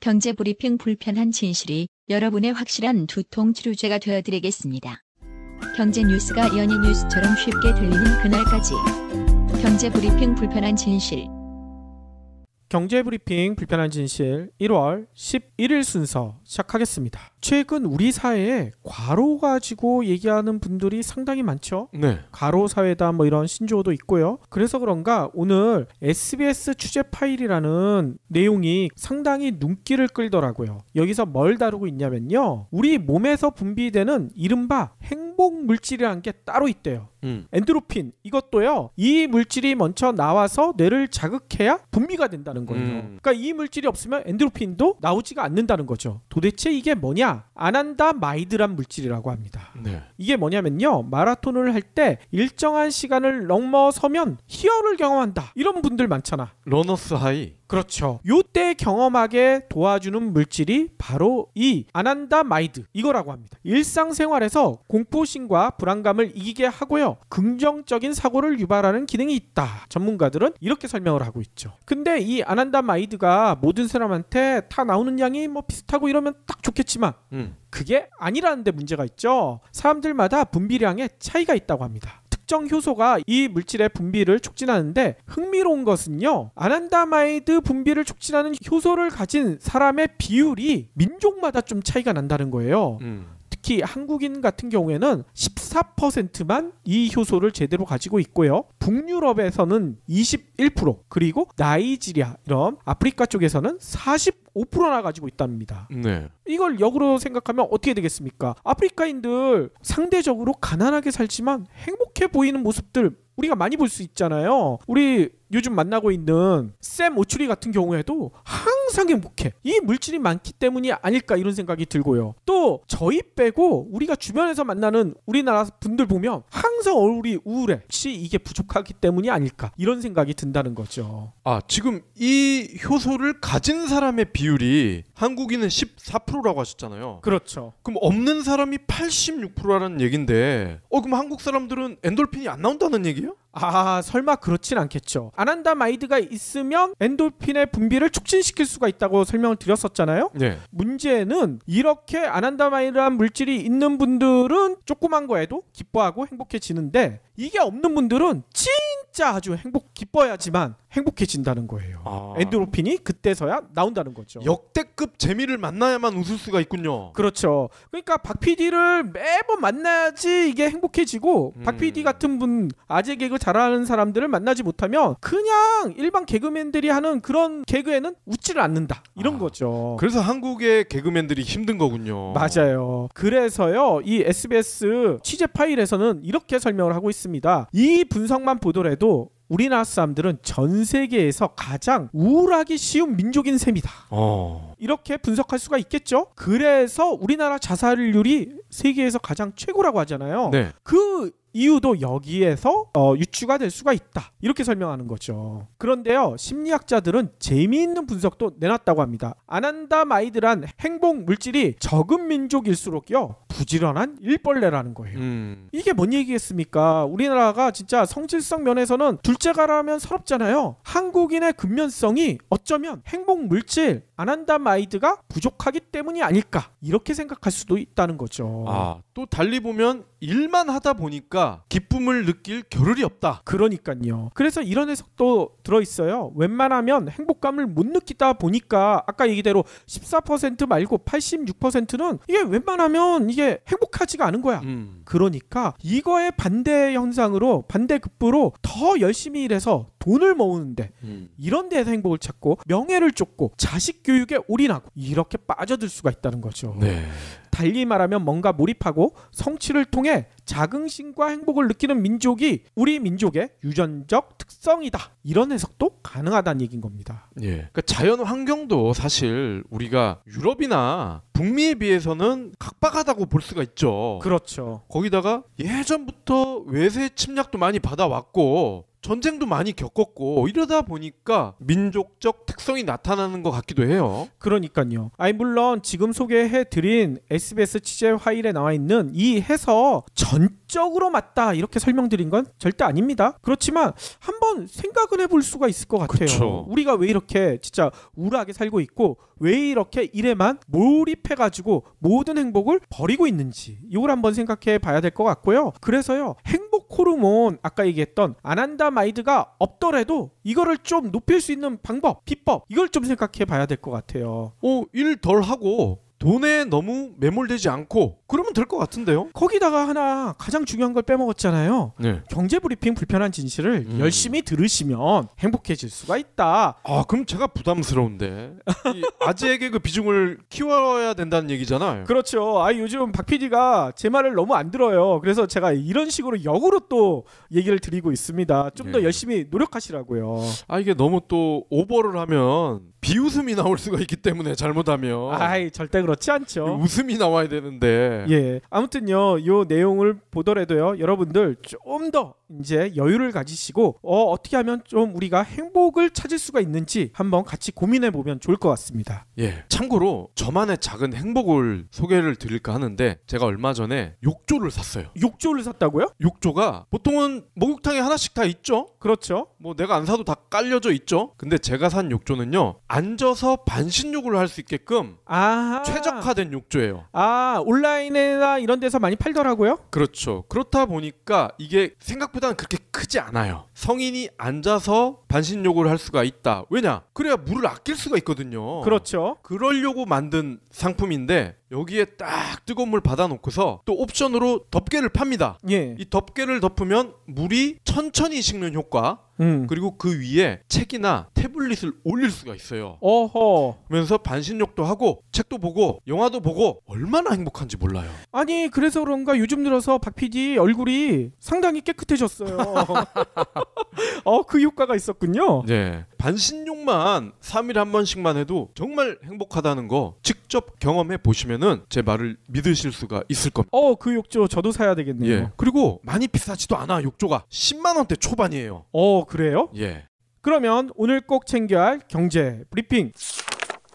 경제브리핑 불편한 진실이 여러분의 확실한 두통 치료제가 되어드리겠습니다. 경제 뉴스가 연예 뉴스처럼 쉽게 들리는 그날까지. 경제브리핑 불편한 진실. 경제브리핑 불편한 진실 1월 11일 순서 시작하겠습니다. 최근 우리 사회에 과로 가지고 얘기하는 분들이 상당히 많죠. 네. 과로 사회다 뭐 이런 신조어도 있고요. 그래서 그런가 오늘 SBS 취재 파일이라는 내용이 상당히 눈길을 끌더라고요. 여기서 뭘 다루고 있냐면요. 우리 몸에서 분비되는 이른바 행복 물질이라는 게 따로 있대요. 엔도르핀 이것도요. 이 물질이 먼저 나와서 뇌를 자극해야 분비가 된다는 거예요. 그러니까 이 물질이 없으면 엔도르핀도 나오지가 않는다는 거죠. 도대체 이게 뭐냐? 아난다마이드란 물질이라고 합니다. 네. 이게 뭐냐면요. 마라톤을 할 때 일정한 시간을 넘어서면 희열을 경험한다. 이런 분들 많잖아. 러너스 하이. 그렇죠. 요때 경험하게 도와주는 물질이 바로 이 아난다마이드 이거라고 합니다. 일상생활에서 공포심과 불안감을 이기게 하고요. 긍정적인 사고를 유발하는 기능이 있다. 전문가들은 이렇게 설명을 하고 있죠. 근데 이 아난다마이드가 모든 사람한테 다 나오는 양이 뭐 비슷하고 이러면 딱 좋겠지만 그게 아니라는 데 문제가 있죠. 사람들마다 분비량에 차이가 있다고 합니다. 특정 효소가 이 물질의 분비를 촉진하는데 흥미로운 것은요. 아난다마이드 분비를 촉진하는 효소를 가진 사람의 비율이 민족마다 좀 차이가 난다는 거예요. 특히 한국인 같은 경우에는 14%만 이 효소를 제대로 가지고 있고요. 북유럽에서는 21%, 그리고 나이지리아 이런 아프리카 쪽에서는 45%나 가지고 있답니다. 네. 이걸 역으로 생각하면 어떻게 되겠습니까? 아프리카인들 상대적으로 가난하게 살지만 행복해 보이는 모습들 우리가 많이 볼 수 있잖아요. 우리 요즘 만나고 있는 샘 오추리 같은 경우에도 항상 행복해. 이 물질이 많기 때문이 아닐까 이런 생각이 들고요. 또 저희 빼고 우리가 주변에서 만나는 우리나라 분들 보면 항상 얼굴이 우울해. 혹시 이게 부족하기 때문이 아닐까 이런 생각이 든다는 거죠. 아, 지금 이 효소를 가진 사람의 비율이 한국인은 14%라고 하셨잖아요. 그렇죠. 그럼 없는 사람이 86%라는 얘긴데 그럼 한국 사람들은 엔돌핀이 안 나온다는 얘기예요? 아, 설마 그렇진 않겠죠. 아난다마이드가 있으면 엔돌핀의 분비를 촉진시킬 수가 있다고 설명을 드렸었잖아요. 네. 문제는 이렇게 아난다마이드란 물질이 있는 분들은 조그만 거에도 기뻐하고 행복해지는데 이게 없는 분들은 진짜 아주 기뻐야지만 행복해진다는 거예요. 엔도르핀이 그때서야 나온다는 거죠. 역대급 재미를 만나야만 웃을 수가 있군요. 그렇죠. 그러니까 박 PD를 매번 만나야지 이게 행복해지고 박 PD 같은 분 아재 개그 잘하는 사람들을 만나지 못하면 그냥 일반 개그맨들이 하는 그런 개그에는 웃지를 않는다. 이런 거죠. 그래서 한국의 개그맨들이 힘든 거군요. 맞아요. 그래서요. 이 SBS 취재 파일에서는 이렇게 설명을 하고 있습니다. 이 분석만 보더라도 우리나라 사람들은 전 세계에서 가장 우울하기 쉬운 민족인 셈이다. 이렇게 분석할 수가 있겠죠. 그래서 우리나라 자살률이 세계에서 가장 최고라고 하잖아요. 네. 그 이유도 여기에서 유추가 될 수가 있다. 이렇게 설명하는 거죠. 그런데요. 심리학자들은 재미있는 분석도 내놨다고 합니다. 아난다마이드란 행복 물질이 적은 민족일수록요. 부지런한 일벌레라는 거예요. 이게 뭔 얘기겠습니까? 우리나라가 진짜 성질성 면에서는 둘째가라면 서럽잖아요. 한국인의 근면성이 어쩌면 행복 물질 아난다마이드가 부족하기 때문이 아닐까 이렇게 생각할 수도 있다는 거죠. 또 달리 보면 일만 하다 보니까 기쁨을 느낄 겨를이 없다. 그러니까요. 그래서 이런 해석도 들어있어요. 웬만하면 행복감을 못 느끼다 보니까 아까 얘기대로 14% 말고 86%는 이게 웬만하면 이게 행복하지가 않은 거야. 그러니까 이거에 반대 현상으로 반대급부로 더 열심히 일해서 돈을 모으는데 이런 데서 행복을 찾고 명예를 쫓고 자식 교육에 올인하고 이렇게 빠져들 수가 있다는 거죠. 네. 달리 말하면 뭔가 몰입하고 성취를 통해 자긍심과 행복을 느끼는 민족이 우리 민족의 유전적 특성이다. 이런 해석도 가능하다는 얘기인 겁니다. 예. 그러니까 자연 환경도 사실 우리가 유럽이나 북미에 비해서는 각박하다고 볼 수가 있죠. 그렇죠. 거기다가 예전부터 외세 침략도 많이 받아왔고 전쟁도 많이 겪었고 이러다 보니까 민족적 특성이 나타나는 것 같기도 해요. 그러니까요. 물론 지금 소개해드린 SBS 취재 파일에 나와 있는 이 해석 전적으로 맞다 이렇게 설명드린 건 절대 아닙니다. 그렇지만 한번 생각은 해볼 수가 있을 것 같아요. 그쵸. 우리가 왜 이렇게 진짜 우울하게 살고 있고 왜 이렇게 일에만 몰입해가지고 모든 행복을 버리고 있는지 이걸 한번 생각해 봐야 될 것 같고요. 그래서요, 행복 호르몬 아까 얘기했던 아난다마이드가 없더라도 이거를 좀 높일 수 있는 방법, 비법 이걸 좀 생각해 봐야 될 것 같아요. 일 덜 하고 돈에 너무 매몰되지 않고 그러면 될 것 같은데요. 거기다가 하나 가장 중요한 걸 빼먹었잖아요. 네. 경제브리핑 불편한 진실을 열심히 들으시면 행복해질 수가 있다. 그럼 제가 부담스러운데 이 아재에게 그 비중을 키워야 된다는 얘기잖아요. 그렇죠. 요즘 박 PD가 제 말을 너무 안 들어요. 그래서 제가 이런 식으로 역으로 또 얘기를 드리고 있습니다. 좀 더 네. 열심히 노력하시라고요. 이게 너무 또 오버를 하면 비웃음이 나올 수가 있기 때문에 잘못하면 절대 그렇지 않죠. 웃음이 나와야 되는데 예. 아무튼요, 요 내용을 보더라도요, 여러분들 좀 더 이제 여유를 가지시고 어떻게 하면 좀 우리가 행복을 찾을 수가 있는지 한번 같이 고민해 보면 좋을 것 같습니다. 예. 참고로 저만의 작은 행복을 소개를 드릴까 하는데 제가 얼마 전에 욕조를 샀어요. 욕조를 샀다고요? 욕조가 보통은 목욕탕에 하나씩 다 있죠? 그렇죠. 뭐 내가 안 사도 다 깔려져 있죠? 근데 제가 산 욕조는요, 앉아서 반신욕을 할 수 있게끔 최적화된 욕조예요. 온라인이나 이런 데서 많이 팔더라고요. 그렇죠. 그렇다 보니까 이게 생각보다는 그렇게 크지 않아요. 성인이 앉아서 반신욕을 할 수가 있다. 왜냐? 그래야 물을 아낄 수가 있거든요. 그렇죠. 그러려고 만든 상품인데 여기에 딱 뜨거운 물 받아놓고서 또 옵션으로 덮개를 팝니다. 예. 이 덮개를 덮으면 물이 천천히 식는 효과, 그리고 그 위에 책이나 태블릿을 올릴 수가 있어요. 어허. 그러면서 반신욕도 하고 책도 보고 영화도 보고 얼마나 행복한지 몰라요. 그래서 그런가 요즘 들어서 박 PD 얼굴이 상당히 깨끗해졌어요. 그 효과가 있었군요. 네. 반신욕만 3일에 한 번씩만 해도 정말 행복하다는 거 직접 경험해 보시면은 제 말을 믿으실 수가 있을 겁니다. 그 욕조 저도 사야 되겠네요. 예. 그리고 많이 비싸지도 않아. 욕조가 10만 원대 초반이에요. 그래요? 예. 그러면 오늘 꼭 챙겨야 할 경제 브리핑.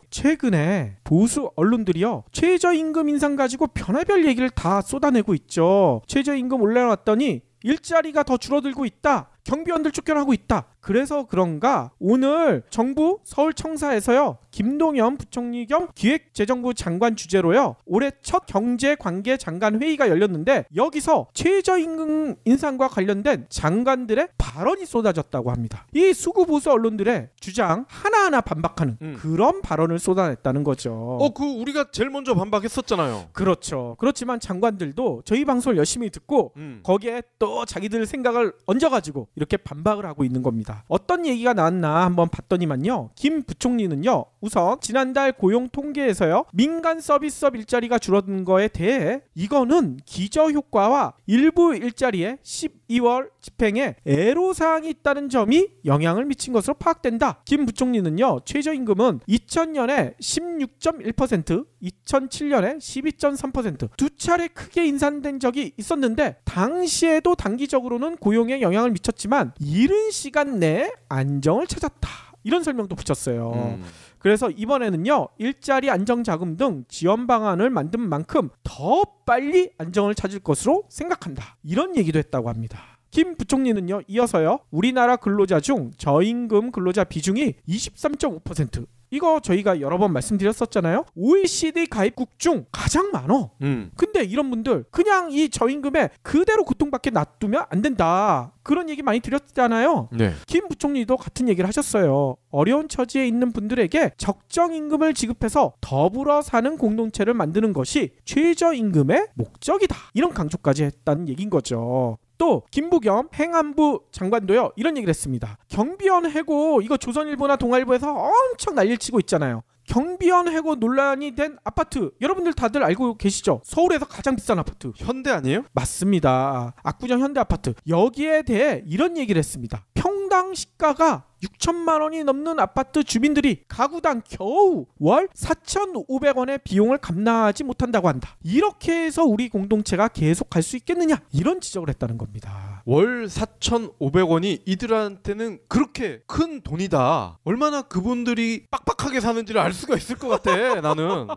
최근에 보수 언론들이요, 최저임금 인상 가지고 별의별 얘기를 다 쏟아내고 있죠. 최저임금 올려놨더니 일자리가 더 줄어들고 있다. 경비원들 쫓겨나고 있다. 그래서 그런가 오늘 정부 서울청사에서요, 김동연 부총리 겸 기획재정부 장관 주재로요, 올해 첫 경제관계장관 회의가 열렸는데 여기서 최저임금 인상과 관련된 장관들의 발언이 쏟아졌다고 합니다. 이 수구보수 언론들의 주장 하나하나 반박하는 그런 발언을 쏟아냈다는 거죠. 우리가 제일 먼저 반박했었잖아요. 그렇죠. 그렇지만 장관들도 저희 방송을 열심히 듣고 거기에 또 자기들 생각을 얹어가지고 이렇게 반박을 하고 있는 겁니다. 어떤 얘기가 나왔나 한번 봤더니만요, 김 부총리는요, 우선 지난달 고용 통계에서요, 민간 서비스업 일자리가 줄어든 거에 대해 이거는 기저효과와 일부 일자리의 12월 집행에 애로사항이 있다는 점이 영향을 미친 것으로 파악된다. 김 부총리는요, 최저임금은 2000년에 16.1%, 2007년에 12.3% 두 차례 크게 인상된 적이 있었는데 당시에도 단기적으로는 고용에 영향을 미쳤지만 이른 시간 내에 안정을 찾았다. 이런 설명도 붙였어요. 그래서 이번에는요, 일자리 안정자금 등 지원 방안을 만든 만큼 더 빨리 안정을 찾을 것으로 생각한다. 이런 얘기도 했다고 합니다. 김 부총리는요, 이어서요, 우리나라 근로자 중 저임금 근로자 비중이 23.5%. 이거 저희가 여러 번 말씀드렸었잖아요. OECD 가입국 중 가장 많어. 근데 이런 분들 그냥 이 저임금에 그대로 고통받게 놔두면 안 된다. 그런 얘기 많이 드렸잖아요. 네. 김 부총리도 같은 얘기를 하셨어요. 어려운 처지에 있는 분들에게 적정 임금을 지급해서 더불어 사는 공동체를 만드는 것이 최저임금의 목적이다. 이런 강조까지 했다는 얘기인 거죠. 또 김부겸 행안부 장관도요, 이런 얘기를 했습니다. 경비원 해고 이거 조선일보나 동아일보에서 엄청 난리를 치고 있잖아요. 경비원 해고 논란이 된 아파트 여러분들 다들 알고 계시죠? 서울에서 가장 비싼 아파트 현대 아니에요? 맞습니다. 압구정 현대 아파트. 여기에 대해 이런 얘기를 했습니다. 평당 시가가 6천만 원이 넘는 아파트 주민들이 가구당 겨우 월 4,500원의 비용을 감당하지 못한다고 한다. 이렇게 해서 우리 공동체가 계속 갈 수 있겠느냐, 이런 지적을 했다는 겁니다. 월 4,500원이 이들한테는 그렇게 큰 돈이다. 얼마나 그분들이 빡빡하게 사는지를 알 수가 있을 것 같아. 나는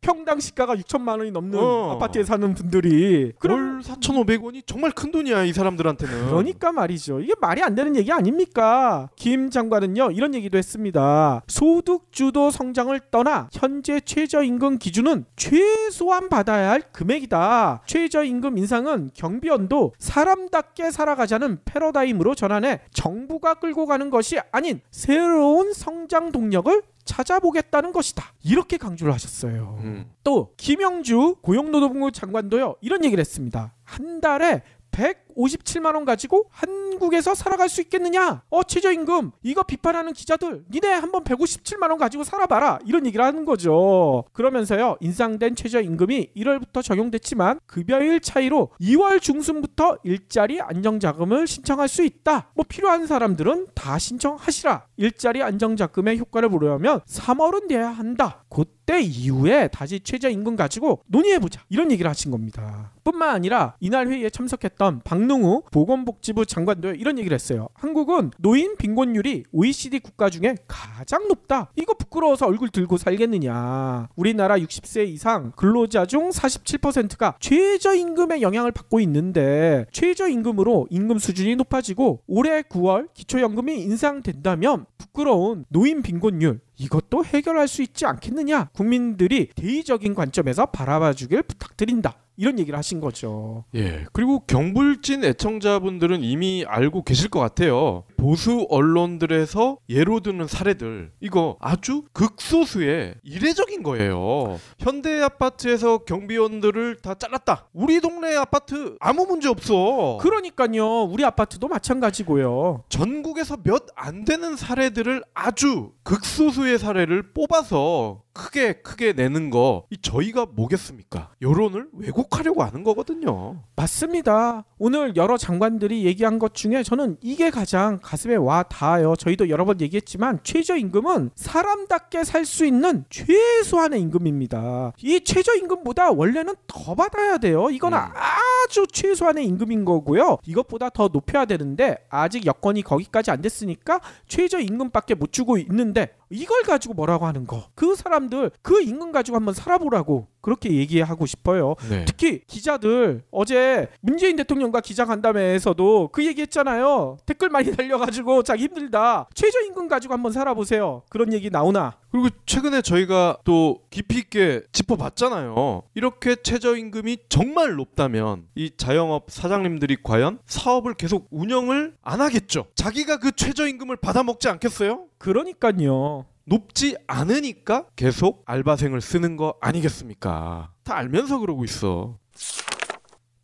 평당 시가가 6천만 원이 넘는 아파트에 사는 분들이 월 4,500원이 정말 큰 돈이야, 이 사람들한테는. 그러니까 말이죠. 이게 말이 안 되는 얘기 아닙니까? 김 장관은요 이런 얘기도 했습니다. 소득주도 성장을 떠나 현재 최저임금 기준은 최소한 받아야 할 금액이다. 최저임금 인상은 경비원도 사람답게 살아가자는 패러다임으로 전환해 정부가 끌고 가는 것이 아닌 새로운 성장 동력을 찾아보겠다는 것이다. 이렇게 강조를 하셨어요. 또 김영주 고용노동부 장관도요 이런 얘기를 했습니다. 한 달에 157만 원 가지고 한국에서 살아갈 수 있겠느냐? 최저임금 이거 비판하는 기자들 니네 한번 157만 원 가지고 살아봐라 이런 얘기를 하는 거죠. 그러면서요 인상된 최저임금이 1월부터 적용됐지만 급여일 차이로 2월 중순부터 일자리 안정자금을 신청할 수 있다. 필요한 사람들은 다 신청하시라. 일자리 안정자금의 효과를 보려면 3월은 돼야 한다. 그때 이후에 다시 최저임금 가지고 논의해보자 이런 얘기를 하신 겁니다. 뿐만 아니라 이날 회의에 참석했던 박능우 보건복지부 장관도 이런 얘기를 했어요. 한국은 노인 빈곤율이 OECD 국가 중에 가장 높다. 이거 부끄러워서 얼굴 들고 살겠느냐. 우리나라 60세 이상 근로자 중 47%가 최저임금의 영향을 받고 있는데 최저임금으로 임금 수준이 높아지고 올해 9월 기초연금이 인상된다면 부끄러운 노인 빈곤율 이것도 해결할 수 있지 않겠느냐. 국민들이 대의적인 관점에서 바라봐주길 부탁드린다. 이런 얘기를 하신 거죠. 예. 그리고 경불진 애청자분들은 이미 알고 계실 것 같아요. 보수 언론들에서 예로 드는 사례들 이거 아주 극소수의 이례적인 거예요. 현대 아파트에서 경비원들을 다 잘랐다. 우리 동네 아파트 아무 문제 없어. 그러니까요. 우리 아파트도 마찬가지고요. 전국에서 몇 안 되는 사례들을 아주 극소수의 사례를 뽑아서 크게 내는 거 이 저희가 뭐겠습니까? 여론을 왜곡하려고 하는 거거든요. 맞습니다. 오늘 여러 장관들이 얘기한 것 중에 저는 이게 가장 가슴에 와 닿아요. 저희도 여러 번 얘기했지만 최저임금은 사람답게 살 수 있는 최소한의 임금입니다. 이 최저임금보다 원래는 더 받아야 돼요. 이건 아주 최소한의 임금인 거고요. 이것보다 더 높여야 되는데 아직 여건이 거기까지 안 됐으니까 최저임금밖에 못 주고 있는데 이걸 가지고 뭐라고 하는 거. 그 사람들 그 임금 가지고 한번 살아보라고 그렇게 얘기하고 싶어요. 네. 특히 기자들 어제 문재인 대통령과 기자간담회에서도 그 얘기했잖아요. 댓글 많이 달려가지고 자기 힘들다. 최저임금 가지고 한번 살아보세요. 그런 얘기 나오나. 그리고 최근에 저희가 또 깊이 있게 짚어봤잖아요. 이렇게 최저임금이 정말 높다면 이 자영업 사장님들이 과연 사업을 계속 운영을 안 하겠죠. 자기가 그 최저임금을 받아먹지 않겠어요? 그러니까요. 높지 않으니까 계속 알바생을 쓰는 거 아니겠습니까? 다 알면서 그러고 있어.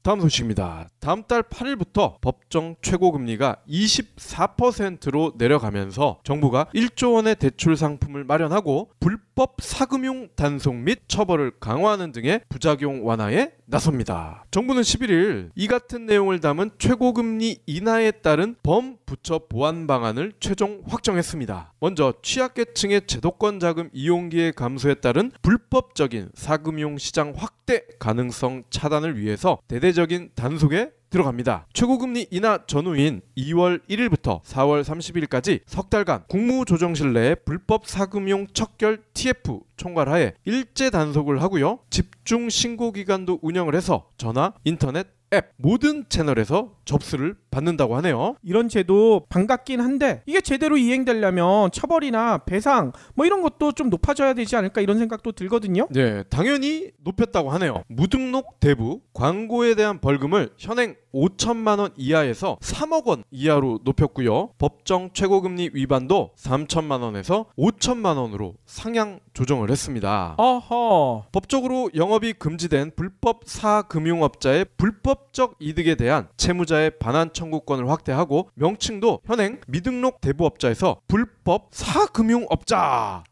다음 소식입니다. 다음 달 8일부터 법정 최고금리가 24%로 내려가면서 정부가 1조 원의 대출 상품을 마련하고 불법 사금융 단속 및 처벌을 강화하는 등의 부작용 완화에 나섭니다. 정부는 11일 이 같은 내용을 담은 최고금리 인하에 따른 범부처 보완 방안을 최종 확정했습니다. 먼저 취약계층의 제도권 자금 이용기회 감소에 따른 불법적인 사금융 시장 확대 가능성 차단을 위해서 대대적인 단속에 들어갑니다. 최고금리 인하 전후인 2월 1일부터 4월 30일까지 석 달간 국무조정실 내에 불법 사금융 척결 TF 총괄하에 일제 단속을 하고요. 집중 신고 기간도 운영을 해서 전화, 인터넷, 앱 모든 채널에서 접수를 받는다고 하네요. 이런 제도 반갑긴 한데 이게 제대로 이행되려면 처벌이나 배상 이런 것도 좀 높아져야 되지 않을까 이런 생각도 들거든요. 네, 당연히 높였다고 하네요. 무등록 대부, 광고에 대한 벌금을 현행 5천만 원 이하에서 3억 원 이하로 높였고요. 법정 최고금리 위반도 3천만 원에서 5천만 원으로 상향 조정을 했습니다. 어허. 법적으로 영업이 금지된 불법 사금융업자의 불법적 이득에 대한 채무자의 반환 청구권을 확대하고 명칭도 현행 미등록 대부업자에서 불법 사금융업자.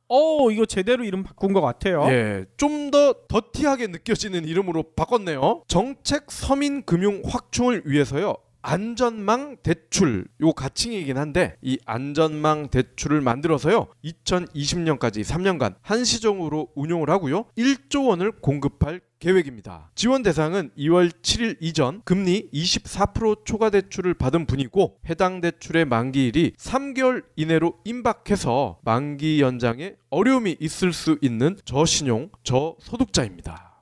이거 제대로 이름 바꾼 것 같아요. 예, 좀 더 더티하게 느껴지는 이름으로 바꿨네요. 정책 서민 금융 확충을 위해서요. 안전망 대출 요 가칭이긴 한데 이 안전망 대출을 만들어서요 2020년까지 3년간 한시적으로 운용을 하고요 1조 원을 공급할 계획입니다. 지원 대상은 2월 7일 이전 금리 24% 초과 대출을 받은 분이고 해당 대출의 만기일이 3개월 이내로 임박해서 만기 연장에 어려움이 있을 수 있는 저신용, 저소득자입니다.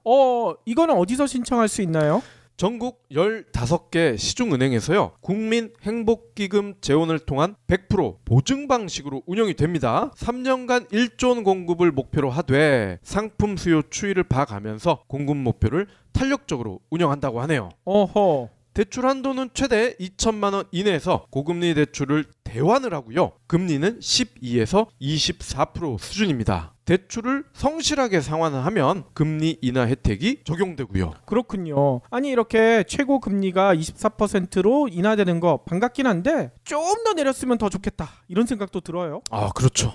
이거는 어디서 신청할 수 있나요? 전국 15개 시중은행에서요. 국민행복기금 재원을 통한 100% 보증 방식으로 운영이 됩니다. 3년간 1조 원 공급을 목표로 하되 상품 수요 추이를 봐가면서 공급 목표를 탄력적으로 운영한다고 하네요. 어허. 대출 한도는 최대 2천만 원 이내에서 고금리 대출을 대환을 하고요. 금리는 12에서 24% 수준입니다. 대출을 성실하게 상환하면 금리 인하 혜택이 적용되고요. 그렇군요. 아니 이렇게 최고 금리가 24%로 인하되는 거 반갑긴 한데 좀 더 내렸으면 더 좋겠다 이런 생각도 들어요. 아, 그렇죠.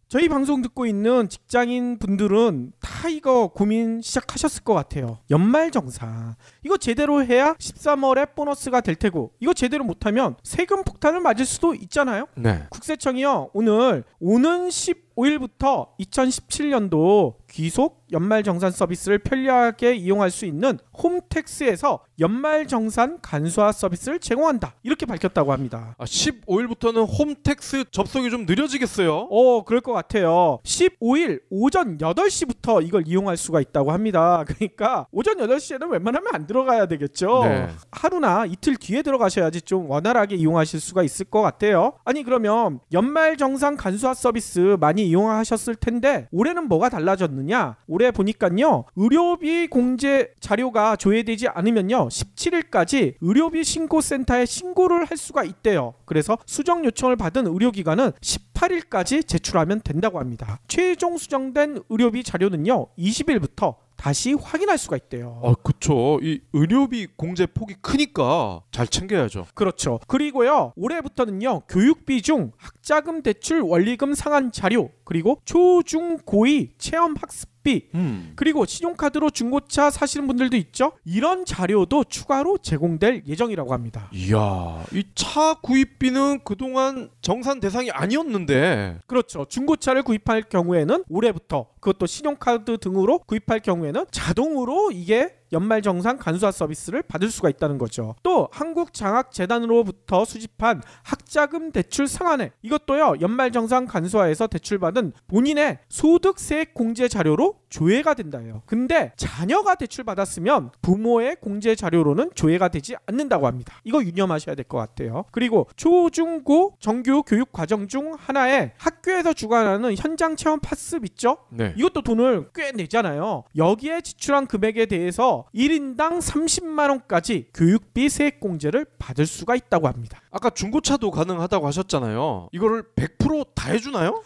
저희 방송 듣고 있는 직장인 분들은 다 이거 고민 시작하셨을 것 같아요. 연말정산 이거 제대로 해야 13월에 보너스가 될 테고 이거 제대로 못하면 세금 폭탄을 맞을 수도 있잖아요. 네. 국세청이요 오늘 오는 15일부터 2017년도 귀속 연말정산 서비스를 편리하게 이용할 수 있는 홈택스에서 연말정산 간소화 서비스를 제공한다 이렇게 밝혔다고 합니다. 15일부터는 홈택스 접속이 좀 느려지겠어요? 그럴 것 같아요. 15일 오전 8시부터 이걸 이용할 수가 있다고 합니다. 그러니까 오전 8시에는 웬만하면 안 들어가야 되겠죠. 네. 하루나 이틀 뒤에 들어가셔야지 좀 원활하게 이용하실 수가 있을 것 같아요. 아니 그러면 연말정산 간소화 서비스 많이 이용하셨을 텐데 올해는 뭐가 달라졌느냐? 올해 보니까요. 의료비 공제 자료가 조회되지 않으면요. 17일까지 의료비 신고센터에 신고를 할 수가 있대요. 그래서 수정 요청을 받은 의료기관은 18일까지 제출하면 된다고 합니다. 최종 수정된 의료비 자료는요. 20일부터 다시 확인할 수가 있대요. 그쵸. 이 의료비 공제 폭이 크니까 잘 챙겨야죠. 그렇죠. 그리고요. 올해부터는요. 교육비 중 학자금 대출 원리금 상환 자료 그리고 초중고의 체험 학습비 그리고 신용카드로 중고차 사시는 분들도 있죠. 이런 자료도 추가로 제공될 예정이라고 합니다. 이야, 이 차 구입비는 그동안 정산 대상이 아니었는데. 그렇죠. 중고차를 구입할 경우에는 올해부터 그것도 신용카드 등으로 구입할 경우에는 자동으로 이게 연말정산 간소화 서비스를 받을 수가 있다는 거죠. 또 한국장학재단으로부터 수집한 학자금 대출 상환액 이것도요. 연말정산 간소화에서 대출받은 본인의 소득세액 공제 자료로 조회가 된다요. 근데 자녀가 대출받았으면 부모의 공제 자료로는 조회가 되지 않는다고 합니다. 이거 유념하셔야 될 것 같아요. 그리고 초중고 정규 교육 과정 중 하나에 학교에서 주관하는 현장 체험 파스 있죠? 네. 이것도 돈을 꽤 내잖아요. 여기에 지출한 금액에 대해서 1인당 30만 원까지 교육비 세액 공제를 받을 수가 있다고 합니다. 아까 중고차도 가능하다고 하셨잖아요. 이거를 100% 다 해주나요?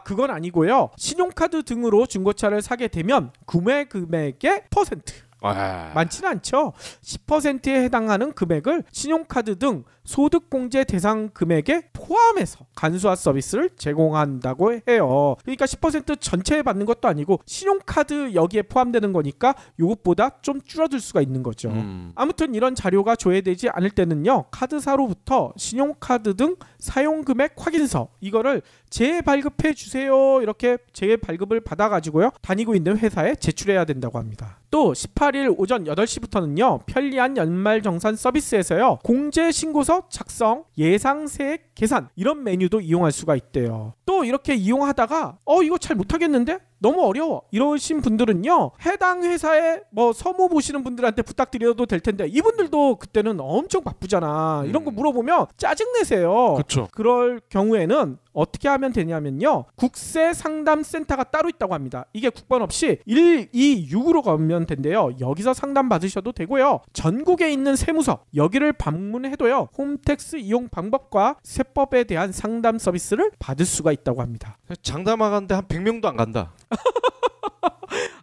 그건 아니고요. 신용카드 등으로 중고차를 사게 되면 구매 금액의 퍼센트 많지는 않죠. 10%에 해당하는 금액을 신용카드 등 소득공제 대상 금액에 포함해서 간소화 서비스를 제공한다고 해요. 그러니까 10% 전체에 받는 것도 아니고 신용카드 여기에 포함되는 거니까 이것보다 좀 줄어들 수가 있는 거죠. 아무튼 이런 자료가 조회되지 않을 때는요. 카드사로부터 신용카드 등 사용금액 확인서 이거를 재발급해 주세요. 이렇게 재발급을 받아가지고요. 다니고 있는 회사에 제출해야 된다고 합니다. 또 18일 오전 8시부터는요. 편리한 연말정산 서비스에서요. 공제신고서 작성, 예상세액 계산 이런 메뉴도 이용할 수가 있대요. 또 이렇게 이용하다가 이거 잘 못하겠는데? 너무 어려워 이러신 분들은요. 해당 회사에 서무 보시는 분들한테 부탁드려도 될 텐데 이분들도 그때는 엄청 바쁘잖아. 이런 거 물어보면 짜증내세요. 그쵸. 그럴 경우에는 어떻게 하면 되냐면요. 국세상담센터가 따로 있다고 합니다. 이게 국번 없이 126으로 가면 된대요. 여기서 상담 받으셔도 되고요. 전국에 있는 세무서 여기를 방문해도요. 홈택스 이용 방법과 세법에 대한 상담 서비스를 받을 수가 있다고 합니다. 장담하는데 한 100명도 안 간다.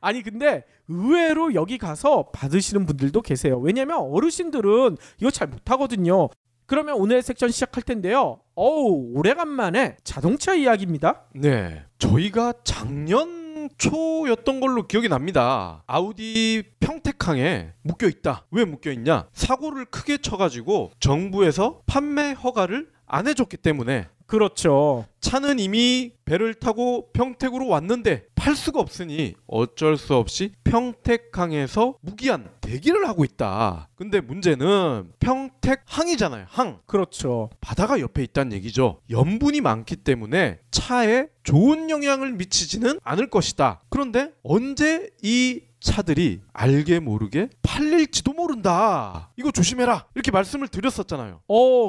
아니 근데 의외로 여기 가서 받으시는 분들도 계세요. 왜냐면 어르신들은 이거 잘 못하거든요. 그러면 오늘 섹션 시작할 텐데요. 오래간만에 자동차 이야기입니다. 네, 저희가 작년 초였던 걸로 기억이 납니다. 아우디 평택항에 묶여있다. 왜 묶여있냐? 사고를 크게 쳐가지고 정부에서 판매 허가를 안 해줬기 때문에. 그렇죠. 차는 이미 배를 타고 평택으로 왔는데 팔 수가 없으니 어쩔 수 없이 평택항에서 무기한 대기를 하고 있다. 근데 문제는 평택항이잖아요. 항. 그렇죠. 바다가 옆에 있다는 얘기죠. 염분이 많기 때문에 차에 좋은 영향을 미치지는 않을 것이다. 그런데 언제 이 차들이 알게 모르게 팔릴지도 모른다. 이거 조심해라. 이렇게 말씀을 드렸었잖아요.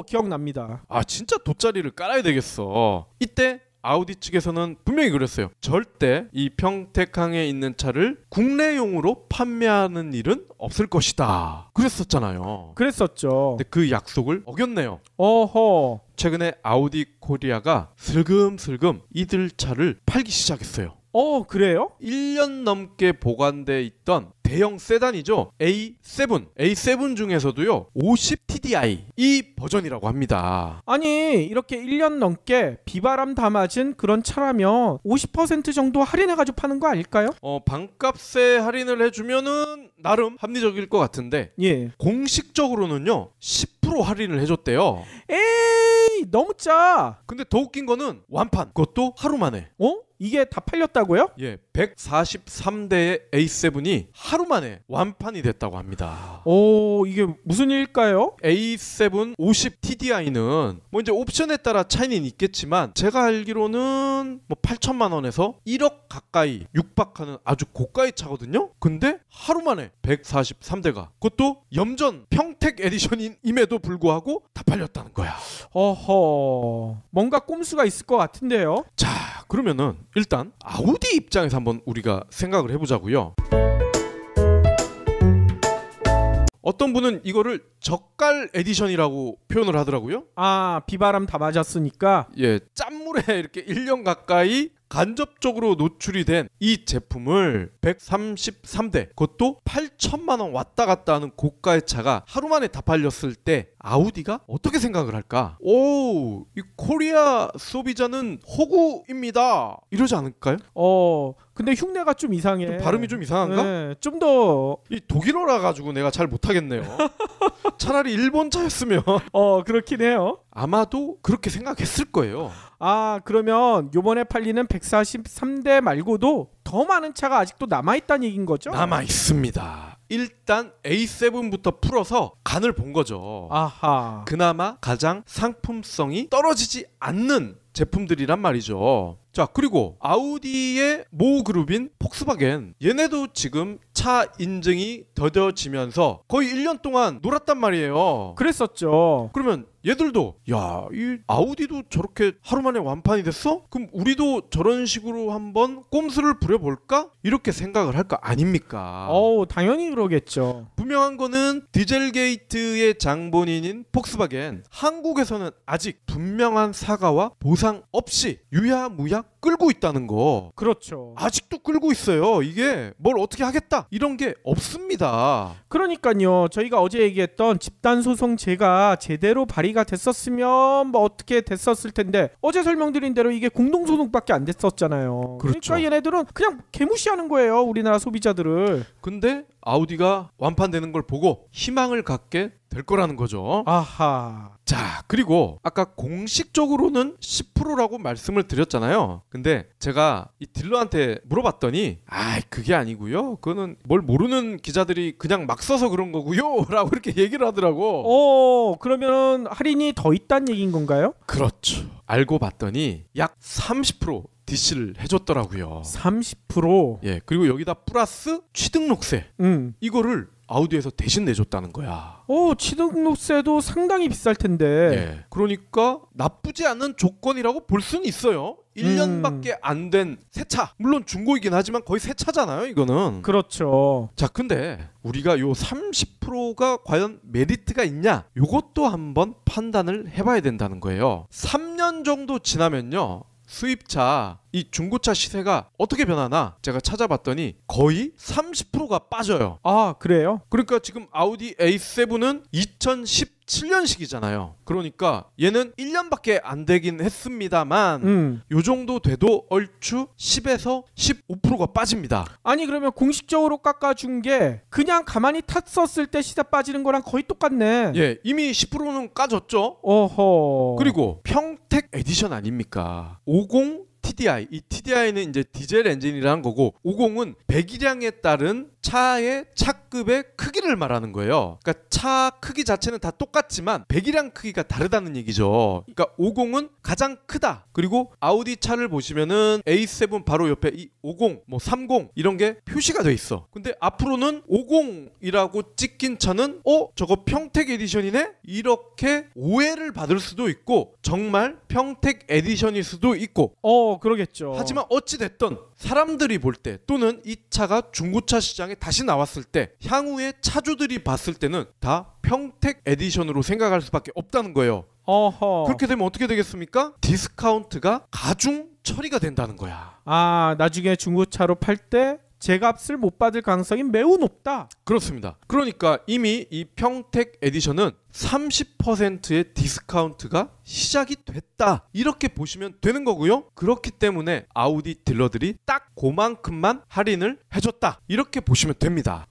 기억납니다. 아 진짜 돗자리를 깔아야 되겠어. 이때 아우디 측에서는 분명히 그랬어요. 절대 이 평택항에 있는 차를 국내용으로 판매하는 일은 없을 것이다. 그랬었잖아요. 그랬었죠. 근데 그 약속을 어겼네요. 어허. 최근에 아우디 코리아가 슬금슬금 이들 차를 팔기 시작했어요. 그래요? 1년 넘게 보관돼 있던 대형 세단이죠. A7 중에서도요 50 TDI 이 버전이라고 합니다. 아니 이렇게 1년 넘게 비바람 다 맞은 그런 차라면 50% 정도 할인해가지고 파는 거 아닐까요? 반값에 할인을 해주면은 나름 합리적일 것 같은데 예. 공식적으로는요 10% 할인을 해줬대요. 에이 너무 짜. 근데 더 웃긴 거는 완판, 그것도 하루 만에. 이게 다 팔렸다고요? 예, 143대의 A7이 하루 만에 완판이 됐다고 합니다. 이게 무슨 일일까요? A7 50 TDI는 뭐 이제 옵션에 따라 차이는 있겠지만 제가 알기로는 뭐 8천만 원에서 1억 가까이 육박하는 아주 고가의 차거든요. 근데 하루 만에 143대가, 그것도 염전 평택 에디션임에도 불구하고 다 팔렸다는 거야. 어허, 뭔가 꼼수가 있을 것 같은데요. 자, 그러면은 일단 아우디 입장에서 한번 우리가 생각을 해보자고요. 어떤 분은 이거를 젓갈 에디션이라고 표현을 하더라고요. 비바람 다 맞았으니까. 예, 짠물에 이렇게 1년 가까이 간접적으로 노출이 된 이 제품을 133대, 그것도 8천만 원 왔다 갔다 하는 고가의 차가 하루 만에 다 팔렸을 때 아우디가 어떻게 생각을 할까? 이 코리아 소비자는 호구입니다. 이러지 않을까요? 근데 흉내가 좀 이상해. 좀 발음이 좀 이상한가? 네, 좀 더. 이 독일어라 가지고 내가 잘 못하겠네요. 차라리 일본 차였으면 그렇긴 해요. 아마도 그렇게 생각했을 거예요. 그러면 요번에 팔리는 143대 말고도 더 많은 차가 아직도 남아있다는 얘기인 거죠? 남아 있습니다. 일단 A7부터 풀어서 간을 본 거죠. 아하. 그나마 가장 상품성이 떨어지지 않는 제품들이란 말이죠. 자, 그리고 아우디의 모 그룹인 폭스바겐, 얘네도 지금 차 인증이 더뎌지면서 거의 1년 동안 놀았단 말이에요. 그랬었죠. 그러면 얘들도 이 아우디도 저렇게 하루 만에 완판이 됐어? 그럼 우리도 저런 식으로 한번 꼼수를 부려볼까? 이렇게 생각을 할 거 아닙니까? 당연히 그러겠죠. 분명한 거는 디젤게이트의 장본인인 폭스바겐, 한국에서는 아직 분명한 사과와 보상 없이 유야무야 끌고 있다는 거. 그렇죠. 아직도 끌고 있어요. 이게 뭘 어떻게 하겠다 이런 게 없습니다. 그러니까요. 저희가 어제 얘기했던 집단소송제가 제대로 발의가 됐었으면 뭐 어떻게 됐었을 텐데, 어제 설명드린 대로 이게 공동소송밖에 안 됐었잖아요. 그렇죠. 그러니까 얘네들은 그냥 개무시하는 거예요, 우리나라 소비자들을. 근데 아우디가 완판되는 걸 보고 희망을 갖게 될 거라는 거죠. 아하. 자, 그리고 아까 공식적으로는 10%라고 말씀을 드렸잖아요. 근데 제가 이 딜러한테 물어봤더니 그게 아니고요, 그거는 뭘 모르는 기자들이 그냥 막 써서 그런 거고요 라고 이렇게 얘기를 하더라고. 그러면 할인이 더 있다는 얘기인 건가요? 그렇죠. 알고 봤더니 약 30% DC를 해줬더라고요. 30%? 예, 그리고 여기다 플러스 취등록세, 이거를 아우디에서 대신 내줬다는 거야. 취등록세도 상당히 비쌀 텐데. 예, 그러니까 나쁘지 않은 조건이라고 볼 수는 있어요. 1년밖에 안 된 새 차, 물론 중고이긴 하지만 거의 새 차잖아요, 이거는. 그렇죠. 자, 근데 우리가 요 30%가 과연 메리트가 있냐, 요것도 한번 판단을 해봐야 된다는 거예요. 3년 정도 지나면요, 수입차, 이 중고차 시세가 어떻게 변하나 제가 찾아봤더니 거의 30%가 빠져요. 그래요? 그러니까 지금 아우디 A7은 2017년식이잖아요. 그러니까 얘는 1년밖에 안 되긴 했습니다만 요 정도 돼도 얼추 10에서 15%가 빠집니다. 아니 그러면 공식적으로 깎아준 게 그냥 가만히 탔었을 때 시세 빠지는 거랑 거의 똑같네. 예, 이미 10%는 까졌죠. 어허. 그리고 평택 에디션 아닙니까? 50 TDI, 이 TDI는 이제 디젤 엔진이라는 거고 50은 배기량에 따른 차의 차급의 크기를 말하는 거예요. 그러니까 차 크기 자체는 다 똑같지만 배기량 크기가 다르다는 얘기죠. 그러니까 50은 가장 크다. 그리고 아우디 차를 보시면은 A7 바로 옆에 이 50, 뭐 30 이런 게 표시가 돼 있어. 근데 앞으로는 50이라고 찍힌 차는 저거 평택 에디션이네? 이렇게 오해를 받을 수도 있고 정말 평택 에디션일 수도 있고 그러겠죠. 하지만 어찌 됐든 사람들이 볼 때 또는 이 차가 중고차 시장에 다시 나왔을 때 향후에 차주들이 봤을 때는 다 평택 에디션으로 생각할 수밖에 없다는 거예요. 그렇게 되면 어떻게 되겠습니까? 디스카운트가 가중 처리가 된다는 거야. 나중에 중고차로 팔 때 제값을 못 받을 가능성이 매우 높다. 그렇습니다. 그러니까 이미 이 평택 에디션은 30%의 디스카운트가 시작이 됐다. 이렇게 보시면 되는 거고요. 그렇기 때문에 아우디 딜러들이 딱 그만큼만 할인을 해줬다. 이렇게 보시면 됩니다.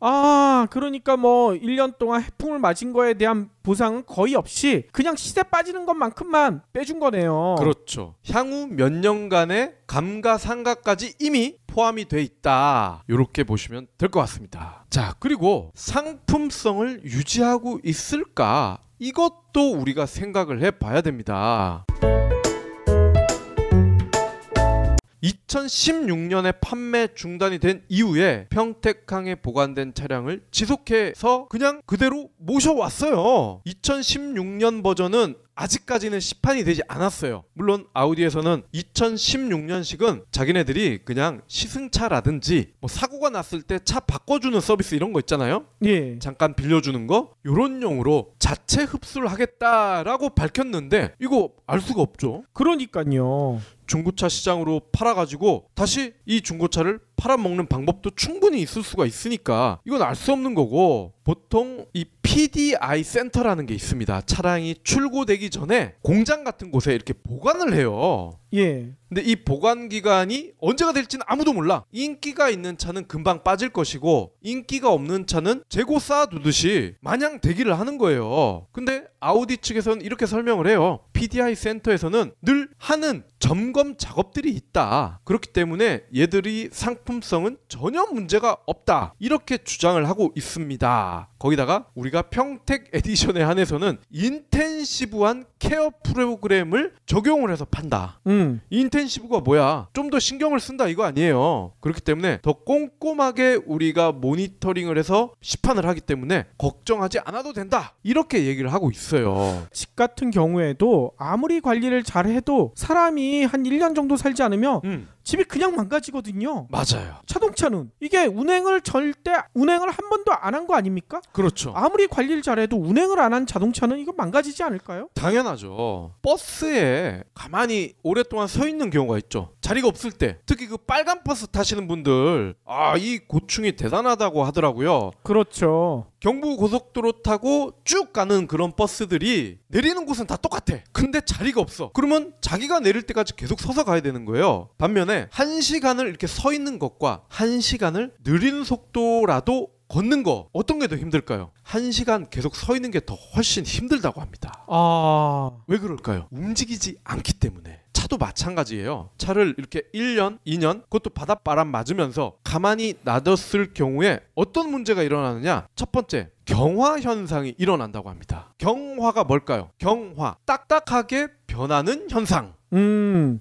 그러니까 뭐 1년 동안 해풍을 맞은 거에 대한 보상은 거의 없이 그냥 시세 빠지는 것만큼만 빼준 거네요. 그렇죠. 향후 몇 년간의 감가상가까지 이미 포함이 돼 있다. 이렇게 보시면 될 것 같습니다. 자, 그리고 상품성을 유지하고 있을까? 이것도 우리가 생각을 해봐야 됩니다. 2016년에 판매 중단이 된 이후에 평택항에 보관된 차량을 지속해서 그냥 그대로 모셔왔어요. 2016년 버전은 아직까지는 시판이 되지 않았어요. 물론 아우디에서는 2016년식은 자기네들이 그냥 시승차라든지 뭐 사고가 났을 때 차 바꿔주는 서비스 이런 거 있잖아요. 예. 잠깐 빌려주는 거 요런 용으로 자체 흡수를 하겠다라고 밝혔는데 이거 알 수가 없죠. 그러니까요. 중고차 시장으로 팔아가지고 다시 이 중고차를 팔아먹는 방법도 충분히 있을 수가 있으니까 이건 알 수 없는 거고, 보통 이 PDI 센터라는 게 있습니다. 차량이 출고되기 전에 공장 같은 곳에 이렇게 보관을 해요. 예. 근데 이 보관 기간이 언제가 될지는 아무도 몰라. 인기가 있는 차는 금방 빠질 것이고 인기가 없는 차는 재고 쌓아두듯이 마냥 대기를 하는 거예요. 근데 아우디 측에서는 이렇게 설명을 해요. PDI 센터에서는 늘 하는 점검 작업들이 있다. 그렇기 때문에 얘들이 상품성은 전혀 문제가 없다. 이렇게 주장을 하고 있습니다. 거기다가 우리가 평택 에디션에 한해서는 인텐시브한 케어 프로그램을 적용을 해서 판다. 인텐시브가 뭐야? 좀 더 신경을 쓴다 이거 아니에요. 그렇기 때문에 더 꼼꼼하게 우리가 모니터링을 해서 시판을 하기 때문에 걱정하지 않아도 된다. 이렇게 얘기를 하고 있어요. 집 같은 경우에도 아무리 관리를 잘해도 사람이 한 1년 정도 살지 않으면 집이 그냥 망가지거든요. 맞아요. 자동차는 이게 운행을 한 번도 안 한 거 아닙니까? 그렇죠. 아무리 관리를 잘해도 운행을 안 한 자동차는 이거 망가지지 않을까요? 당연하죠. 버스에 가만히 오랫동안 서 있는 경우가 있죠. 자리가 없을 때. 특히 그 빨간 버스 타시는 분들 이 고충이 대단하다고 하더라고요. 그렇죠. 경부고속도로 타고 쭉 가는 그런 버스들이 내리는 곳은 다 똑같아. 근데 자리가 없어. 그러면 자기가 내릴 때까지 계속 서서 가야 되는 거예요. 반면에 1시간을 이렇게 서 있는 것과 1시간을 느린 속도라도 걷는 거 어떤 게 더 힘들까요? 1시간 계속 서 있는 게 더 훨씬 힘들다고 합니다. 왜 그럴까요? 움직이지 않기 때문에. 차도 마찬가지예요. 차를 이렇게 1년, 2년 그것도 바닷바람 맞으면서 가만히 놔뒀을 경우에 어떤 문제가 일어나느냐? 첫 번째, 경화 현상이 일어난다고 합니다. 경화가 뭘까요? 경화, 딱딱하게 변하는 현상.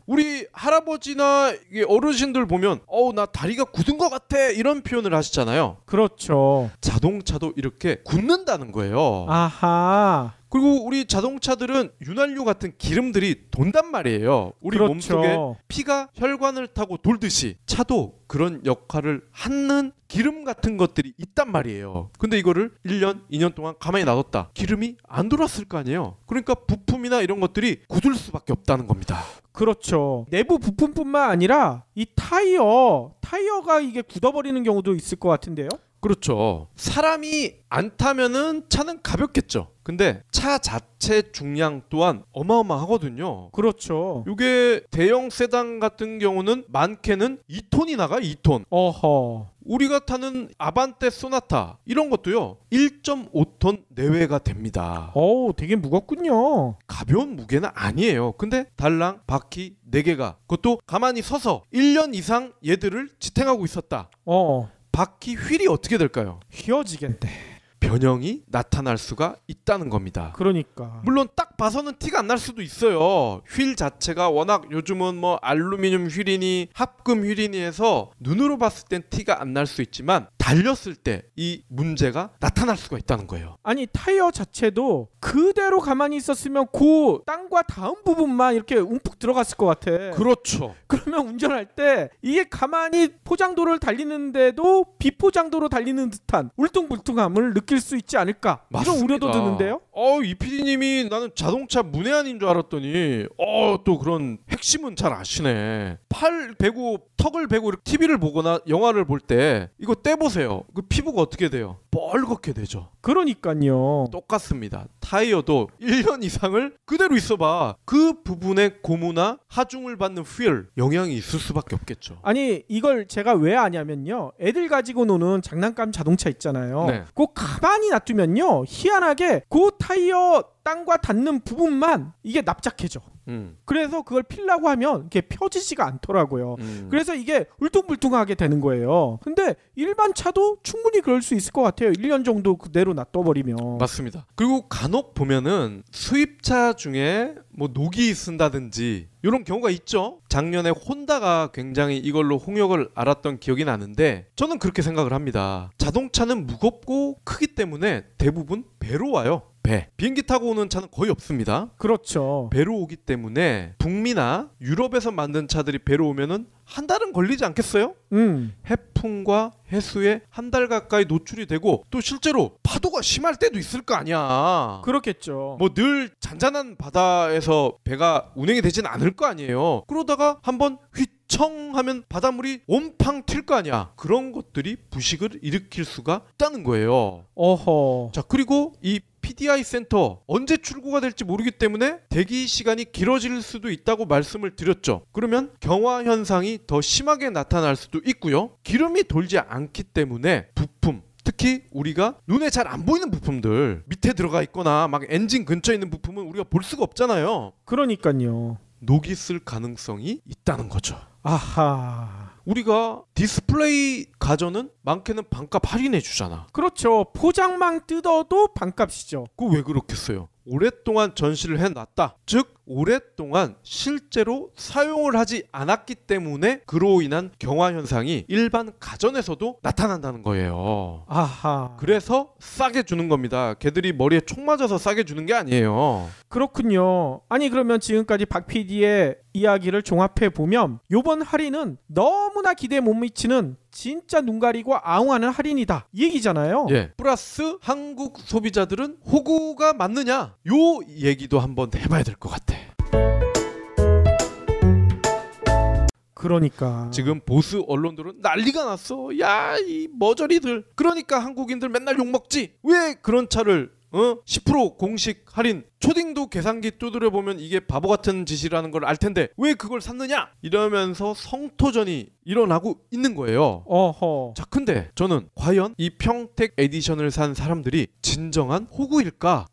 우리 할아버지나 어르신들 보면 나 다리가 굳은 것 같아 이런 표현을 하시잖아요. 그렇죠. 자동차도 이렇게 굳는다는 거예요. 아하. 그리고 우리 자동차들은 윤활유 같은 기름들이 돈단 말이에요. 우리 그렇죠. 몸속에 피가 혈관을 타고 돌듯이 차도 그런 역할을 하는 기름 같은 것들이 있단 말이에요. 근데 이거를 1년, 2년 동안 가만히 놔뒀다. 기름이 안 돌았을 거 아니에요. 그러니까 부품이나 이런 것들이 굳을 수밖에 없다는 겁니다. 그렇죠. 내부 부품뿐만 아니라 이 타이어가 이게 굳어버리는 경우도 있을 것 같은데요. 그렇죠. 사람이 안 타면은 차는 가볍겠죠. 근데 차 자체 중량 또한 어마어마하거든요. 그렇죠. 이게 대형 세단 같은 경우는 많게는 2톤이 나가 2톤. 어허. 우리가 타는 아반떼 소나타 이런 것도요 1.5톤 내외가 됩니다. 되게 무겁군요. 가벼운 무게는 아니에요. 근데 달랑 바퀴 4개가 그것도 가만히 서서 1년 이상 얘들을 지탱하고 있었다. 바퀴 휠이 어떻게 될까요? 휘어지겠네. 변형이 나타날 수가 있다는 겁니다. 그러니까. 물론 딱 봐서는 티가 안 날 수도 있어요. 휠 자체가 워낙 요즘은 뭐 알루미늄 휠이니 합금 휠이니 해서 눈으로 봤을 땐 티가 안 날 수 있지만 달렸을 때 이 문제가 나타날 수가 있다는 거예요. 아니 타이어 자체도 그대로 가만히 있었으면 그 땅과 다음 부분만 이렇게 움푹 들어갔을 것 같아. 그렇죠. 그러면 운전할 때 이게 가만히 포장도를 달리는데도 비포장도로 달리는 듯한 울퉁불퉁함을 느낄 수 있지 않을까? 맞습니다. 이런 우려도 드는데요. 이 PD님이 나는 자동차 문외한인 줄 알았더니 또 그런 핵심은 잘 아시네. 팔 베고 턱을 베고 이렇게 TV를 보거나 영화를 볼 때 이거 떼보세요. 그 피부가 어떻게 돼요? 뻘겋게 되죠. 그러니까요. 똑같습니다. 타이어도 1년 이상을 그대로 있어봐. 그 부분에 고무나 하중을 받는 휠 영향이 있을 수밖에 없겠죠. 아니 이걸 제가 왜 아냐면요. 애들 가지고 노는 장난감 자동차 있잖아요. 네. 그거 가만히 놔두면요. 희한하게 그 타이어 땅과 닿는 부분만 이게 납작해져. 그래서 그걸 필라고 하면 이게 펴지지가 않더라고요. 그래서 이게 울퉁불퉁하게 되는 거예요. 근데 일반 차도 충분히 그럴 수 있을 것 같아요. 1년 정도 그대로 놔둬버리면. 맞습니다. 그리고 간혹 보면은 수입차 중에 뭐 녹이 쓴다든지 이런 경우가 있죠. 작년에 혼다가 굉장히 이걸로 홍역을 알았던 기억이 나는데 저는 그렇게 생각을 합니다. 자동차는 무겁고 크기 때문에 대부분 배로 와요. 배. 비행기 타고 오는 차는 거의 없습니다. 그렇죠. 배로 오기 때문에 북미나 유럽에서 만든 차들이 배로 오면은 한 달은 걸리지 않겠어요? 해풍과 해수에 한 달 가까이 노출이 되고 또 실제로 파도가 심할 때도 있을 거 아니야. 그렇겠죠. 뭐 늘 잔잔한 바다에서 배가 운행이 되진 않을 거 아니에요. 그러다가 한번 휘청하면 바닷물이 온팡 튈 거 아니야. 그런 것들이 부식을 일으킬 수가 있다는 거예요. 어허. 자, 그리고 이 PDI 센터 언제 출고가 될지 모르기 때문에 대기 시간이 길어질 수도 있다고 말씀을 드렸죠. 그러면 경화 현상이 더 심하게 나타날 수도 있고요. 기름이 돌지 않기 때문에 부품, 특히 우리가 눈에 잘 안 보이는 부품들 밑에 들어가 있거나 막 엔진 근처에 있는 부품은 우리가 볼 수가 없잖아요. 그러니까요. 녹이 쓸 가능성이 있다는 거죠. 아하. 우리가 디스플레이 가전은 많게는 반값 할인해 주잖아. 그렇죠. 포장망 뜯어도 반값이죠. 그거 왜 그렇겠어요? 오랫동안 전시를 해놨다. 즉 오랫동안 실제로 사용을 하지 않았기 때문에 그로 인한 경화 현상이 일반 가전에서도 나타난다는 거예요. 아하. 그래서 싸게 주는 겁니다. 걔들이 머리에 총 맞아서 싸게 주는 게 아니에요. 그렇군요. 아니 그러면 지금까지 박 PD의 이야기를 종합해 보면 요번 할인은 너무나 기대에 못 미치는 진짜 눈 가리고 아웅하는 할인이다 이 얘기잖아요. 예. 플러스 한국 소비자들은 호구가 맞느냐? 요 얘기도 한번 해봐야 될 것 같아. 그러니까 지금 보수 언론들은 난리가 났어. 야, 이 머저리들. 그러니까 한국인들 맨날 욕먹지. 왜 그런 차를 10% 공식 할인, 초딩도 계산기 두드려 보면 이게 바보 같은 짓이라는 걸 알 텐데 왜 그걸 샀느냐? 이러면서 성토전이 일어나고 있는 거예요. 어허. 자, 근데 저는 과연 이 평택 에디션을 산 사람들이 진정한 호구일까?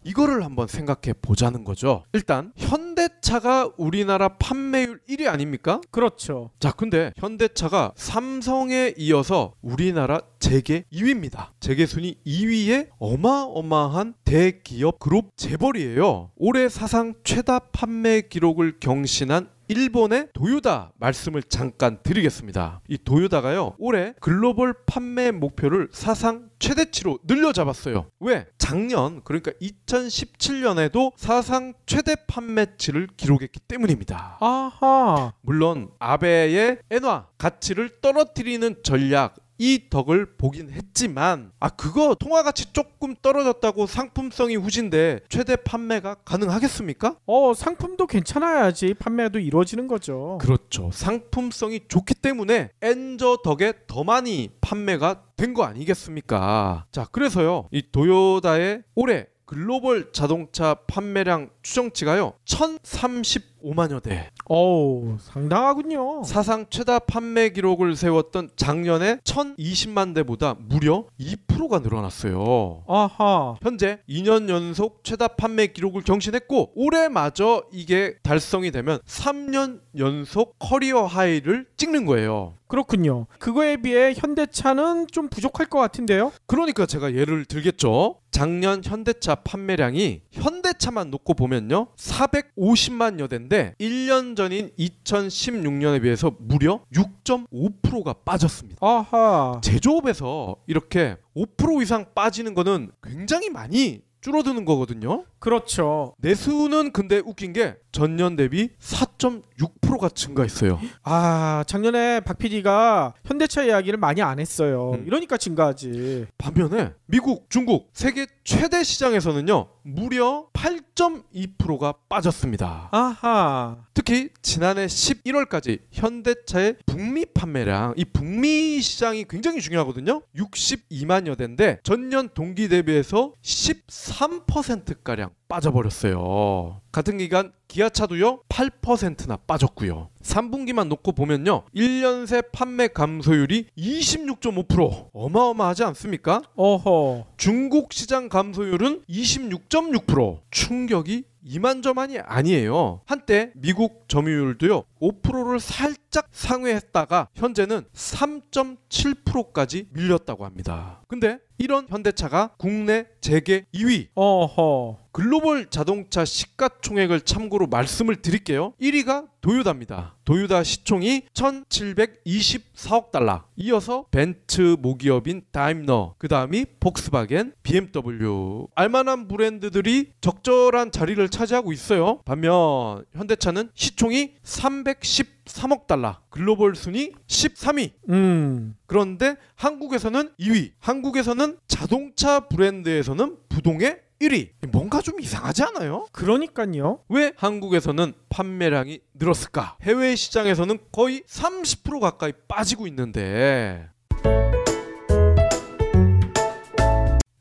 이거를 한번 생각해 보자는 거죠. 일단 현대차가 우리나라 판매율 1위 아닙니까? 그렇죠. 자, 근데 현대차가 삼성에 이어서 우리나라 재계 2위입니다. 재계 순위 2위에 어마어마한 대기업 그룹 재벌이에요. 올해 사상 최다 판매 기록을 경신한 일본의 도요다 말씀을 잠깐 드리겠습니다. 이 도요다가요 올해 글로벌 판매 목표를 사상 최대치로 늘려잡았어요. 왜? 작년 그러니까 2017년에도 사상 최대 판매치를 기록했기 때문입니다. 아하. 물론 아베의 엔화 가치를 떨어뜨리는 전략 이 덕을 보긴 했지만 그거 통화가치 조금 떨어졌다고 상품성이 후진데 최대 판매가 가능하겠습니까? 상품도 괜찮아야지 판매도 이루어지는 거죠. 그렇죠. 상품성이 좋기 때문에 엔저 덕에 더 많이 판매가 된 거 아니겠습니까? 자, 그래서요 이 도요다의 올해 글로벌 자동차 판매량 추정치가요 1035 15만여 대. 어우, 상당하군요. 사상 최다 판매 기록을 세웠던 작년에 1020만 대보다 무려 2%가 늘어났어요. 아하. 현재 2년 연속 최다 판매 기록을 경신했고 올해마저 이게 달성이 되면 3년 연속 커리어 하이를 찍는 거예요. 그렇군요. 그거에 비해 현대차는 좀 부족할 것 같은데요. 그러니까 제가 예를 들겠죠. 작년 현대차 판매량이 현대차만 놓고 보면요 450만여 대인데 1년 전인 2016년에 비해서 무려 6.5%가 빠졌습니다. 아하. 제조업에서 이렇게 5% 이상 빠지는 거는 굉장히 많이 줄어드는 거거든요. 그렇죠. 내수는 근데 웃긴 게 전년 대비 4.6%가 증가했어요. 아, 작년에 박 PD가 현대차 이야기를 많이 안 했어요. 이러니까 증가하지. 반면에 미국, 중국 세계 최대 시장에서는요 무려 8.2%가 빠졌습니다. 아하. 특히 지난해 11월까지 현대차의 북미 판매량, 이 북미 시장이 굉장히 중요하거든요. 62만여 대인데 전년 동기 대비해서 13%가량 빠져버렸어요. 같은 기간 기아차도요 8%나 빠졌고요. 3분기만 놓고 보면요 1년 새 판매 감소율이 26.5%. 어마어마하지 않습니까? 어허. 중국 시장 감소율은 26.6%. 충격이 이만저만이 아니에요. 한때 미국 점유율도요 5%를 살짝 상회했다가 현재는 3.7%까지 밀렸다고 합니다. 근데 이런 현대차가 국내 재계 2위. 어허. 글로벌 자동차 시가총액을 참고로 말씀을 드릴게요. 1위가 도요다입니다. 도요다 시총이 1724억 달러. 이어서 벤츠 모기업인 다임러, 그 다음이 폭스바겐, BMW. 알만한 브랜드들이 적절한 자리를 차지하고 있어요. 반면 현대차는 시총이 313억 달러. 글로벌 순위 13위. 그런데 한국에서는 2위. 한국에서는 자동차 브랜드에서는 부동의 1위. 뭔가 좀 이상하지 않아요? 그러니까요. 왜 한국에서는 판매량이 늘었을까? 해외 시장에서는 거의 30% 가까이 빠지고 있는데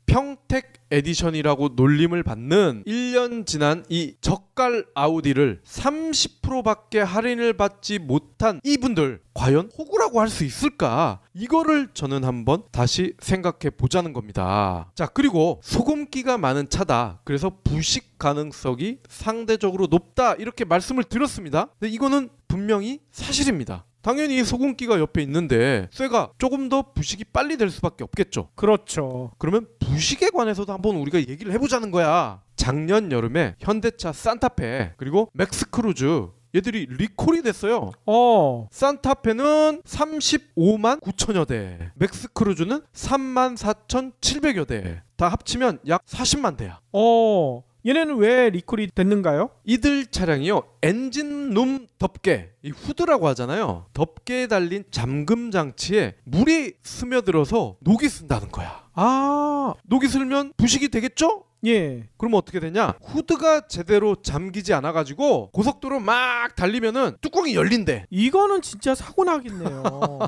평택 에디션이라고 놀림을 받는 1년 지난 이 저가 아우디를 30%밖에 할인을 받지 못한 이분들 과연 호구라고 할 수 있을까? 이거를 저는 한번 다시 생각해 보자는 겁니다. 자, 그리고 소금기가 많은 차다. 그래서 부식 가능성이 상대적으로 높다. 이렇게 말씀을 드렸습니다. 근데 이거는 분명히 사실입니다. 당연히 소금기가 옆에 있는데 쇠가 조금 더 부식이 빨리 될 수밖에 없겠죠. 그렇죠. 그러면 부식에 관해서도 한번 우리가 얘기를 해보자는 거야. 작년 여름에 현대차 산타페 그리고 맥스크루즈 얘들이 리콜이 됐어요. 산타페는 35만 9천여 대, 맥스크루즈는 3만 4,700여 대. 다 합치면 약 40만 대야. 얘네는 왜 리콜이 됐는가요? 이들 차량이요 엔진룸 덮개, 이 후드라고 하잖아요. 덮개에 달린 잠금 장치에 물이 스며들어서 녹이 쓴다는 거야. 녹이 슬면 부식이 되겠죠? 예. 그러면 어떻게 되냐? 후드가 제대로 잠기지 않아가지고 고속도로 막 달리면은 뚜껑이 열린대. 이거는 진짜 사고 나겠네요.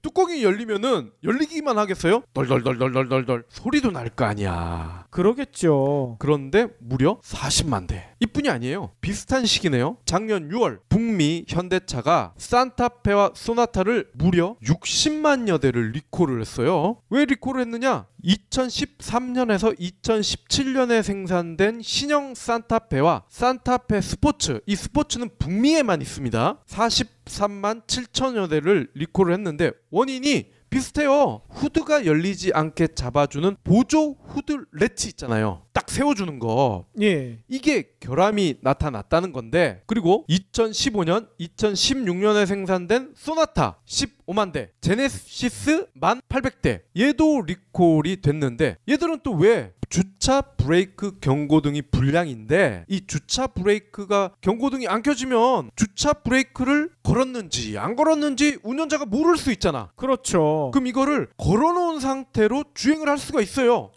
뚜껑이 열리면은 열리기만 하겠어요? 덜덜덜덜덜덜 소리도 날 거 아니야. 그러겠죠. 그런데 무려 40만 대. 이뿐이 아니에요. 비슷한 시기네요. 작년 6월 북미 현대차가 산타페와 소나타를 무려 60만여 대를 리콜을 했어요. 왜 리콜을 했느냐? 2013년에서 2017년에 생산된 신형 산타페와 산타페 스포츠, 이 스포츠는 북미에만 있습니다. 43만 7천여 대를 리콜을 했는데 원인이 비슷해요. 후드가 열리지 않게 잡아주는 보조 후드 레치 있잖아요. 딱 세워주는 거. 예. 이게 결함이 나타났다는 건데, 그리고 2015년, 2016년에 생산된 소나타 15만 대, 제네시스 1,800대 얘도 리콜이 됐는데 얘들은 또 왜? 주차 브레이크 경고등이 불량인데 이 주차 브레이크가 경고등이 안 켜지면 주차 브레이크를 걸었는지 안 걸었는지 운전자가 모를 수 있잖아. 그렇죠. 그럼 이거를 걸어놓은 상태로 주행을 할 수가 있어요.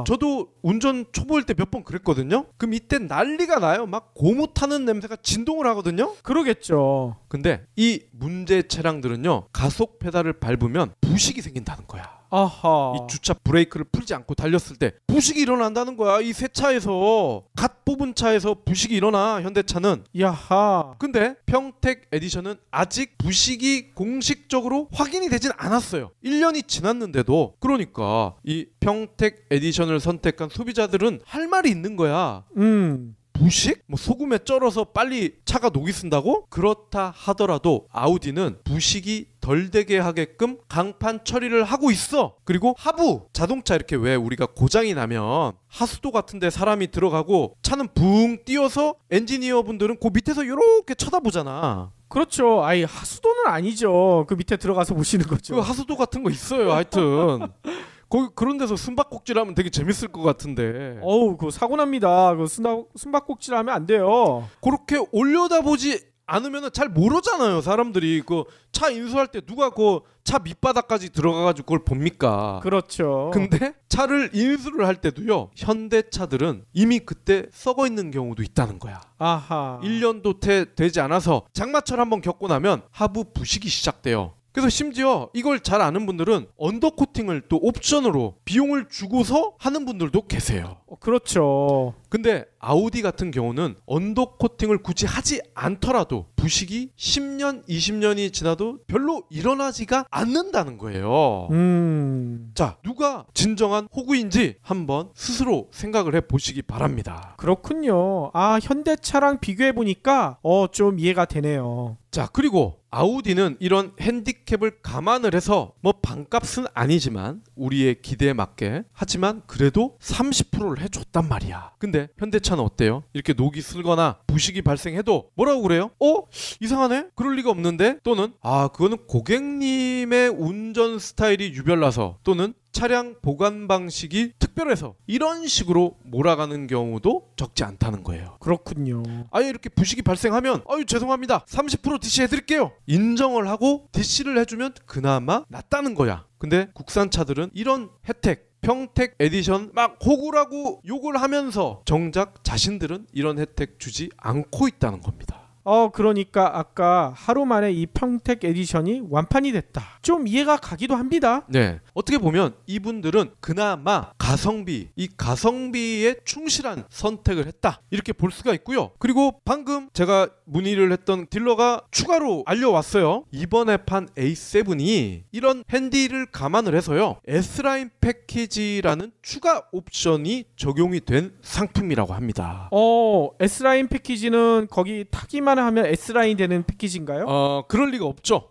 저도 운전 초보일 때 몇 번 그랬거든요. 그럼 이때 난리가 나요. 막 고무 타는 냄새가 진동을 하거든요. 그러겠죠. 근데 이 문제 차량들은요 가속 페달을 밟으면 부식이 생긴다는 거야. 아하. 이 주차 브레이크를 풀지 않고 달렸을 때 부식이 일어난다는 거야. 이 새 차에서, 갓 뽑은 차에서 부식이 일어나, 현대차는. 야하. 근데 평택 에디션은 아직 부식이 공식적으로 확인이 되진 않았어요. 1년이 지났는데도. 그러니까 이 평택 에디션을 선택한 소비자들은 할 말이 있는 거야. 부식? 뭐 소금에 쩔어서 빨리 차가 녹이 쓴다고? 그렇다 하더라도 아우디는 부식이 덜 되게 하게끔 강판 처리를 하고 있어. 그리고 하부 자동차 이렇게 왜 우리가 고장이 나면 하수도 같은데 사람이 들어가고 차는 붕 띄어서 엔지니어 분들은 그 밑에서 이렇게 쳐다보잖아. 그렇죠. 아이 하수도는 아니죠. 그 밑에 들어가서 보시는 거죠. 그 하수도 같은 거 있어요. 하여튼 거기 그런 데서 숨바꼭질하면 되게 재밌을 것 같은데. 어우, 그거 사고 납니다. 그 숨바꼭질하면 안 돼요. 그렇게 올려다보지 않으면 잘 모르잖아요. 사람들이 그 차 인수할 때 누가 그 차 밑바닥까지 들어가가지고 그걸 봅니까? 그렇죠. 근데 차를 인수를 할 때도요, 현대차들은 이미 그때 썩어 있는 경우도 있다는 거야. 아하. 1년도 되지 않아서 장마철 한번 겪고 나면 하부 부식이 시작돼요. 그래서 심지어 이걸 잘 아는 분들은 언더코팅을 또 옵션으로 비용을 주고서 하는 분들도 계세요. 그렇죠. 근데 아우디 같은 경우는 언더코팅을 굳이 하지 않더라도 부식이 10년, 20년이 지나도 별로 일어나지가 않는다는 거예요. 자, 누가 진정한 호구인지 한번 스스로 생각을 해보시기 바랍니다. 그렇군요. 아, 현대차랑 비교해보니까 좀 이해가 되네요. 자, 그리고 아우디는 이런 핸디캡을 감안을 해서 뭐 반값은 아니지만 우리의 기대에 맞게, 하지만 그래도 30%를 해줬단 말이야. 근데 현대차는 어때요? 이렇게 녹이 슬거나 부식이 발생해도 뭐라고 그래요? 이상하네? 그럴 리가 없는데? 또는 그거는 고객님의 운전 스타일이 유별나서, 또는 차량 보관 방식이 특별해서, 이런 식으로 몰아가는 경우도 적지 않다는 거예요. 그렇군요. 아예 이렇게 부식이 발생하면 죄송합니다, 30% DC 해드릴게요, 인정을 하고 DC를 해주면 그나마 낫다는 거야. 근데 국산차들은 이런 혜택, 평택 에디션 막 호구라고 욕을 하면서 정작 자신들은 이런 혜택 주지 않고 있다는 겁니다. 그러니까 아까 하루 만에 이 평택 에디션이 완판이 됐다. 좀 이해가 가기도 합니다. 네, 어떻게 보면 이분들은 그나마 이 가성비에 충실한 선택을 했다, 이렇게 볼 수가 있고요. 그리고 방금 제가 문의를 했던 딜러가 추가로 알려왔어요. 이번에 판 A7이 이런 핸디를 감안을 해서요, S라인 패키지라는 추가 옵션이 적용이 된 상품이라고 합니다. S라인 패키지는 거기 타기만 하면 S라인 되는 패키지인가요? 그럴 리가 없죠.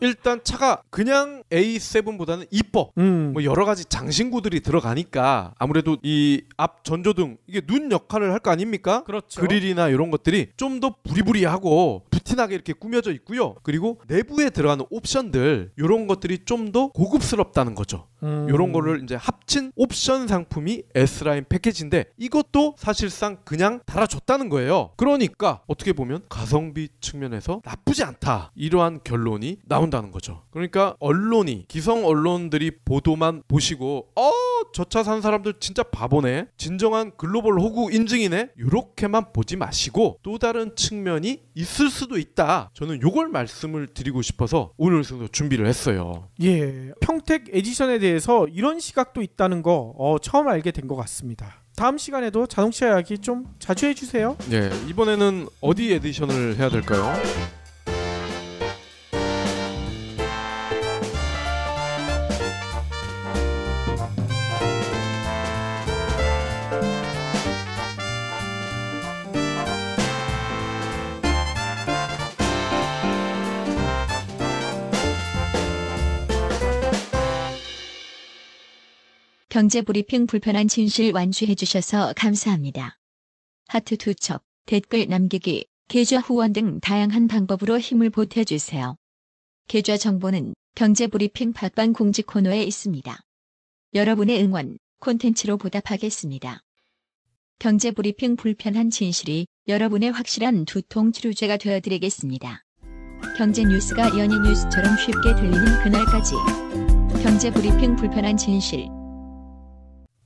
일단 차가 그냥 A7보다는 이뻐. 뭐 여러 가지 장신구들이 들어가니까 아무래도 이 앞 전조등, 이게 눈 역할을 할 거 아닙니까? 그렇죠. 그릴이나 이런 것들이 좀 더 부리부리하고 부티나게 이렇게 꾸며져 있고요. 그리고 내부에 들어가는 옵션들, 이런 것들이 좀 더 고급스럽다는 거죠. 이런 거를 이제 합친 옵션 상품이 S라인 패키지인데, 이것도 사실상 그냥 달아줬다는 거예요. 그러니까 어떻게 보면 가성비 측면에서 나쁘지 않다, 이러한 결론이 나온다는 거죠. 그러니까 기성 언론들이 보도만 보시고 저 차 산 사람들 진짜 바보네, 진정한 글로벌 호구 인증이네, 이렇게만 보지 마시고 또 다른 측면이 있을 수도 있다, 저는 요걸 말씀을 드리고 싶어서 오늘 준비를 했어요. 예, 평택 에디션에 대해서 이런 시각도 있다는 거 처음 알게 된 것 같습니다. 다음 시간에도 자동차 이야기 좀 자주 해주세요. 네, 이번에는 어디 에디션을 해야 될까요? 경제브리핑 불편한 진실 완주해주셔서 감사합니다. 하트 투척, 댓글 남기기, 계좌 후원 등 다양한 방법으로 힘을 보태주세요. 계좌 정보는 경제브리핑 팟빵 공지 코너에 있습니다. 여러분의 응원, 콘텐츠로 보답하겠습니다. 경제브리핑 불편한 진실이 여러분의 확실한 두통 치료제가 되어드리겠습니다. 경제 뉴스가 연예 뉴스처럼 쉽게 들리는 그날까지. 경제브리핑 불편한 진실.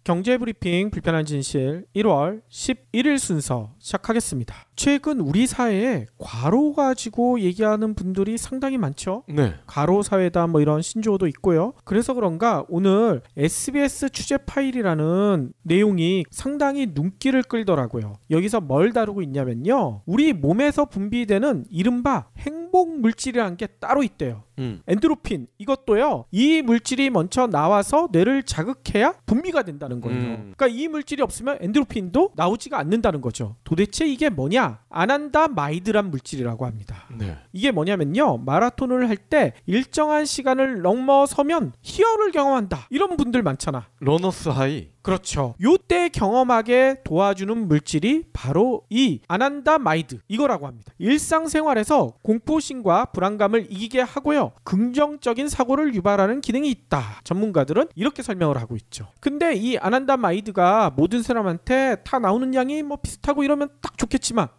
경제브리핑 불편한 진실 1월 11일 순서 시작하겠습니다. 최근 우리 사회에 과로 가지고 얘기하는 분들이 상당히 많죠. 네. 과로 사회다 뭐 이런 신조어도 있고요. 그래서 그런가 오늘 SBS 취재 파일이라는 내용이 상당히 눈길을 끌더라고요. 여기서 뭘 다루고 있냐면요. 우리 몸에서 분비되는 이른바 행복 물질이라는 게 따로 있대요. 엔도르핀 이것도요. 이 물질이 먼저 나와서 뇌를 자극해야 분비가 된다는 거예요. 그러니까 이 물질이 없으면 엔도르핀도 나오지가 않는다는 거죠. 도대체 이게 뭐냐? 아난다마이드란 물질이라고 합니다. 네. 이게 뭐냐면요. 마라톤을 할 때 일정한 시간을 넘어서면 희열을 경험한다. 이런 분들 많잖아. 러너스 하이. 그렇죠. 요때 경험하게 도와주는 물질이 바로 이 아난다마이드 이거라고 합니다. 일상생활에서 공포심과 불안감을 이기게 하고요. 긍정적인 사고를 유발하는 기능이 있다. 전문가들은 이렇게 설명을 하고 있죠. 근데 이 아난다마이드가 모든 사람한테 다 나오는 양이 뭐 비슷하고 이러면 딱 좋겠지만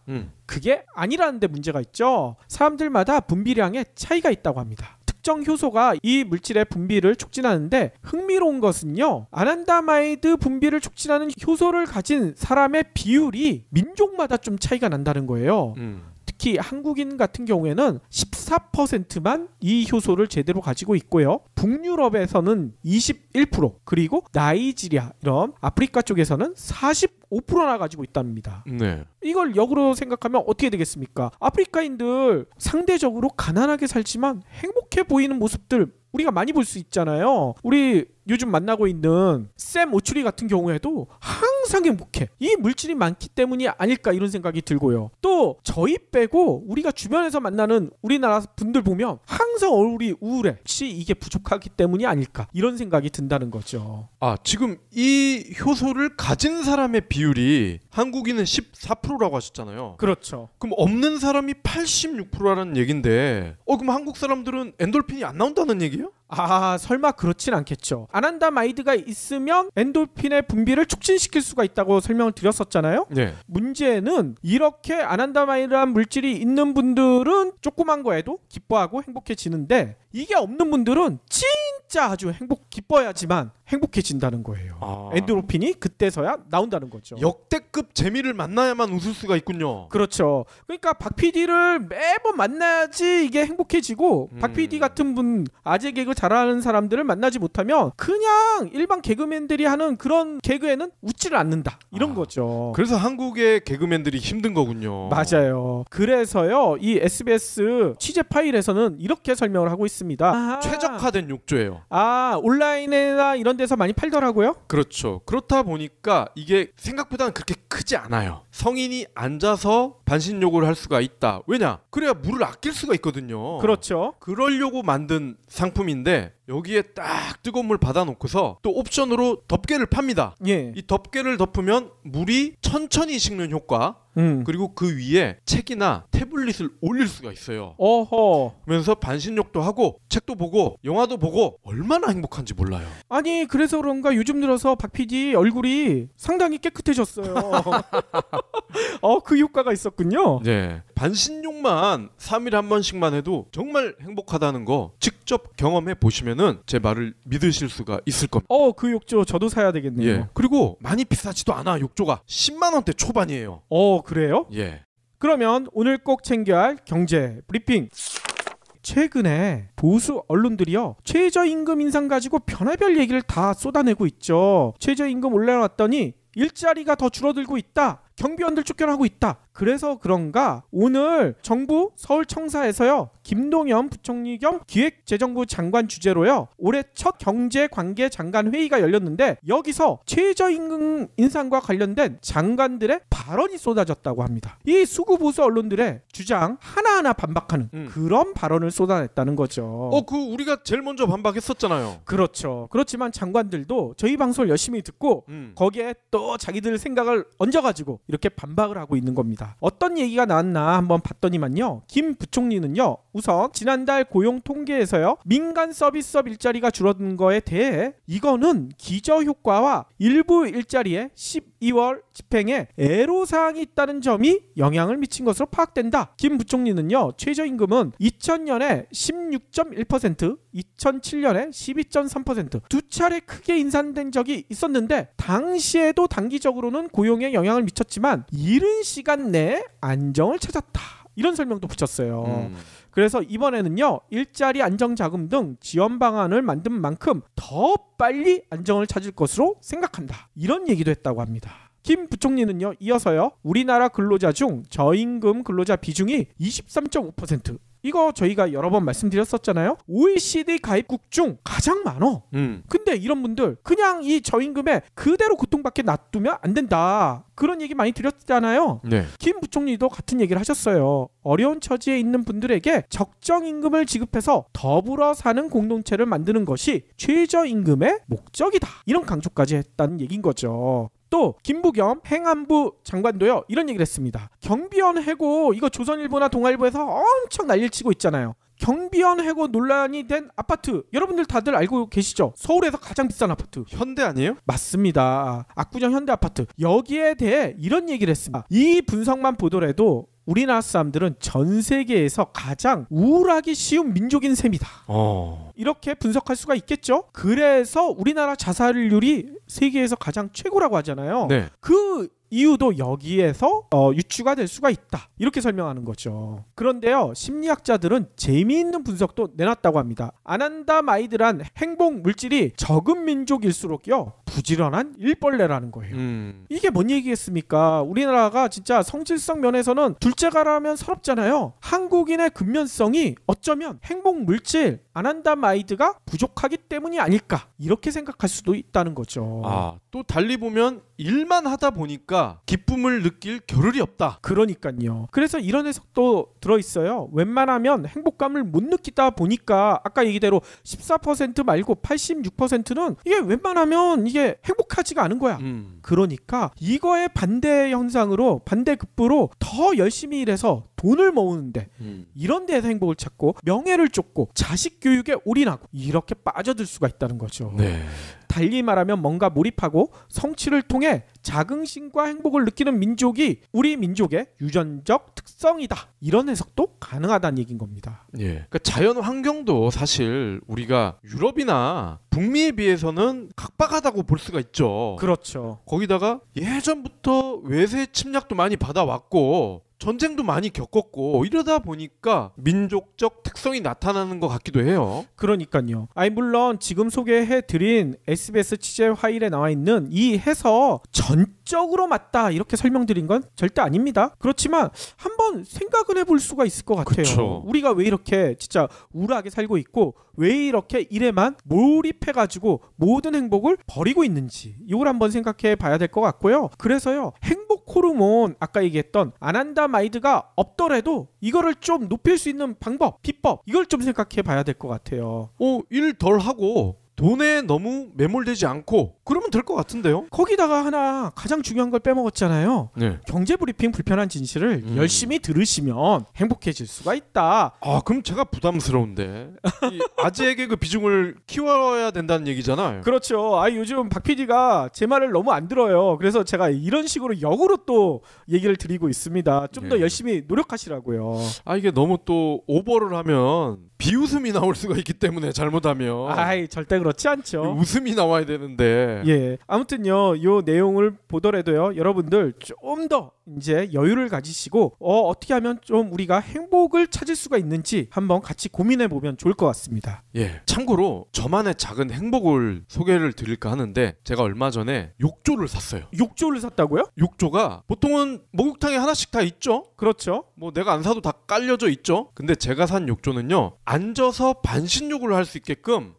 그게 아니라는 데 문제가 있죠. 사람들마다 분비량에 차이가 있다고 합니다. 특정 효소가 이 물질의 분비를 촉진하는데 흥미로운 것은요. 아난다마이드 분비를 촉진하는 효소를 가진 사람의 비율이 민족마다 좀 차이가 난다는 거예요. 특히 한국인 같은 경우에는 14%만 이 효소를 제대로 가지고 있고요. 북유럽에서는 21% 그리고 나이지리아 이런 아프리카 쪽에서는 45%나 가지고 있답니다. 네. 이걸 역으로 생각하면 어떻게 되겠습니까? 아프리카인들 상대적으로 가난하게 살지만 행복해 보이는 모습들 우리가 많이 볼 수 있잖아요. 우리 요즘 만나고 있는 샘 오추리 같은 경우에도 항상 행복해. 이 물질이 많기 때문이 아닐까 이런 생각이 들고요. 또 저희 빼고 우리가 주변에서 만나는 우리나라 분들 보면 항상 얼굴이 우울해. 혹시 이게 부족하기 때문이 아닐까 이런 생각이 든다는 거죠. 아, 지금 이 효소를 가진 사람의 비율이 한국인은 14%라고 하셨잖아요. 그렇죠. 그럼 없는 사람이 86%라는 얘긴데 그럼 한국 사람들은 엔돌핀이 안 나온다는 얘기예요? 아, 설마 그렇진 않겠죠. 아난다마이드가 있으면 엔돌핀의 분비를 촉진시킬 수가 있다고 설명을 드렸었잖아요. 네. 문제는 이렇게 아난다마이드란 물질이 있는 분들은 조그만 거에도 기뻐하고 행복해지는데 이게 없는 분들은 진짜 아주 기뻐야지만 행복해진다는 거예요. 엔도르핀이 그때서야 나온다는 거죠. 역대급 재미를 만나야만 웃을 수가 있군요. 그렇죠. 그러니까 박 PD를 매번 만나야지 이게 행복해지고 박 PD 같은 분 아재 개그 잘하는 사람들을 만나지 못하면 그냥 일반 개그맨들이 하는 그런 개그에는 웃지를 않는다. 이런 거죠. 그래서 한국의 개그맨들이 힘든 거군요. 맞아요. 그래서요. 이 SBS 취재 파일에서는 이렇게 설명을 하고 있습니다. 최적화된 욕조예요. 온라인이나 이런 데서 많이 팔더라고요. 그렇죠. 그렇다 보니까 이게 생각보다는 그렇게 크지 않아요. 성인이 앉아서 반신욕을 할 수가 있다. 왜냐? 그래야 물을 아낄 수가 있거든요. 그렇죠. 그러려고 만든 상품인데 여기에 딱 뜨거운 물 받아놓고서 또 옵션으로 덮개를 팝니다. 예. 이 덮개를 덮으면 물이 천천히 식는 효과 그리고 그 위에 책이나 태블릿을 올릴 수가 있어요. 어허. 그러면서 반신욕도 하고 책도 보고 영화도 보고 얼마나 행복한지 몰라요. 아니 그래서 그런가 요즘 들어서 박 PD 얼굴이 상당히 깨끗해졌어요. 그 효과가 있었군요. 네. 반신욕만 3일에 한 번씩만 해도 정말 행복하다는 거 직접 경험해 보시면은 제 말을 믿으실 수가 있을 겁니다. 그 욕조 저도 사야 되겠네요. 예. 그리고 많이 비싸지도 않아. 욕조가 10만 원대 초반이에요. 그래요? 예. 그러면 오늘 꼭 챙겨야 할 경제 브리핑. 최근에 보수 언론들이요 최저임금 인상 가지고 별의별 얘기를 다 쏟아내고 있죠. 최저임금 올려놨더니 일자리가 더 줄어들고 있다. 경비원들 쫓겨나고 있다. 그래서 그런가 오늘 정부 서울청사에서요 김동연 부총리 겸 기획재정부 장관 주재로요 올해 첫 경제관계 장관 회의가 열렸는데 여기서 최저임금 인상과 관련된 장관들의 발언이 쏟아졌다고 합니다. 이 수구 보수 언론들의 주장 하나하나 반박하는 그런 발언을 쏟아냈다는 거죠. 그 우리가 제일 먼저 반박했었잖아요. 그렇죠. 그렇지만 장관들도 저희 방송을 열심히 듣고 거기에 또 자기들 생각을 얹어가지고 이렇게 반박을 하고 있는 겁니다. 어떤 얘기가 나왔나 한번 봤더니만요. 김 부총리는요. 우선 지난달 고용 통계에서요. 민간 서비스업 일자리가 줄어든 거에 대해 이거는 기저효과와 일부 일자리에 12월 집행에 애로사항이 있다는 점이 영향을 미친 것으로 파악된다. 김 부총리는요, 최저임금은 2000년에 16.1%, 2007년에 12.3% 두 차례 크게 인상된 적이 있었는데 당시에도 단기적으로는 고용에 영향을 미쳤지만 이른 시간 내에 안정을 찾았다. 이런 설명도 붙였어요. 그래서 이번에는요, 일자리 안정자금 등 지원 방안을 만든 만큼 더 빨리 안정을 찾을 것으로 생각한다. 이런 얘기도 했다고 합니다. 김 부총리는요, 이어서요, 우리나라 근로자 중 저임금 근로자 비중이 23.5%. 이거 저희가 여러 번 말씀드렸었잖아요. OECD 가입국 중 가장 많어. 근데 이런 분들 그냥 이 저임금에 그대로 고통받게 놔두면 안 된다. 그런 얘기 많이 드렸잖아요. 네. 김 부총리도 같은 얘기를 하셨어요. 어려운 처지에 있는 분들에게 적정 임금을 지급해서 더불어 사는 공동체를 만드는 것이 최저임금의 목적이다. 이런 강조까지 했다는 얘기인 거죠. 또 김부겸 행안부 장관도요, 이런 얘기를 했습니다. 경비원 해고 이거 조선일보나 동아일보에서 엄청 난리를 치고 있잖아요. 경비원 해고 논란이 된 아파트 여러분들 다들 알고 계시죠? 서울에서 가장 비싼 아파트 현대 아니에요? 맞습니다. 압구정 현대 아파트. 여기에 대해 이런 얘기를 했습니다. 이 분석만 보더라도 우리나라 사람들은 전 세계에서 가장 우울하기 쉬운 민족인 셈이다. 이렇게 분석할 수가 있겠죠. 그래서 우리나라 자살률이 세계에서 가장 최고라고 하잖아요. 네. 그 이유도 여기에서 유추가 될 수가 있다. 이렇게 설명하는 거죠. 그런데요, 심리학자들은 재미있는 분석도 내놨다고 합니다. 아난다마이드란 행복 물질이 적은 민족일수록요, 부지런한 일벌레라는 거예요. 이게 뭔 얘기겠습니까? 우리나라가 진짜 성질성 면에서는 둘째가라면 서럽잖아요. 한국인의 근면성이 어쩌면 행복 물질 아난다마이드가 부족하기 때문이 아닐까, 이렇게 생각할 수도 있다는 거죠. 또 달리 보면 일만 하다 보니까 기쁨을 느낄 겨를이 없다. 그러니까요. 그래서 이런 해석도 들어있어요. 웬만하면 행복감을 못 느끼다 보니까 아까 얘기대로 14% 말고 86%는 이게 웬만하면 이게 행복하지가 않은 거야. 그러니까 이거의 반대 현상으로, 반대급부로 더 열심히 일해서 돈을 모으는데 이런 데에서 행복을 찾고 명예를 쫓고 자식 교육에 올인하고 이렇게 빠져들 수가 있다는 거죠. 네. 달리 말하면 뭔가 몰입하고 성취를 통해 자긍심과 행복을 느끼는 민족이 우리 민족의 유전적 특성이다. 이런 해석도 가능하다는 얘기인 겁니다. 예. 그러니까 자연 환경도 사실 우리가 유럽이나 북미에 비해서는 각박하다고 볼 수가 있죠. 그렇죠. 거기다가 예전부터 외세 침략도 많이 받아왔고 전쟁도 많이 겪었고 이러다 보니까 민족적 특성이 나타나는 것 같기도 해요. 그러니까요. 물론 지금 소개해드린 SBS 취재 파일에 나와 있는 이 해서 전적으로 맞다 이렇게 설명드린 건 절대 아닙니다. 그렇지만 한번 생각은 해볼 수가 있을 것 같아요. 그쵸. 우리가 왜 이렇게 진짜 우울하게 살고 있고 왜 이렇게 일에만 몰입해가지고 모든 행복을 버리고 있는지 이걸 한번 생각해 봐야 될 것 같고요. 그래서요, 행복 호르몬 아까 얘기했던 아난다마이드가 없더라도 이거를 좀 높일 수 있는 방법, 비법, 이걸 좀 생각해 봐야 될 것 같아요. 일 덜 하고 돈에 너무 매몰되지 않고 그러면 될 것 같은데요. 거기다가 하나 가장 중요한 걸 빼먹었잖아요. 네. 경제브리핑 불편한 진실을 열심히 들으시면 행복해질 수가 있다. 그럼 제가 부담스러운데 이 아재에게 그 비중을 키워야 된다는 얘기잖아요. 그렇죠. 요즘 박 PD가 제 말을 너무 안 들어요. 그래서 제가 이런 식으로 역으로 또 얘기를 드리고 있습니다. 좀 더 네. 열심히 노력하시라고요. 이게 너무 또 오버를 하면 비웃음이 나올 수가 있기 때문에 잘못하면 절대 그렇지 않죠. 웃음이 나와야 되는데 예. 아무튼요, 요 내용을 보더라도요, 여러분들 좀 더 이제 여유를 가지시고 어떻게 하면 좀 우리가 행복을 찾을 수가 있는지 한번 같이 고민해 보면 좋을 것 같습니다. 예. 참고로 저만의 작은 행복을 소개를 드릴까 하는데 제가 얼마 전에 욕조를 샀어요. 욕조를 샀다고요? 욕조가 보통은 목욕탕에 하나씩 다 있죠. 그렇죠. 뭐 내가 안 사도 다 깔려져 있죠. 근데 제가 산 욕조는요, 앉아서 반신욕을 할 수 있게끔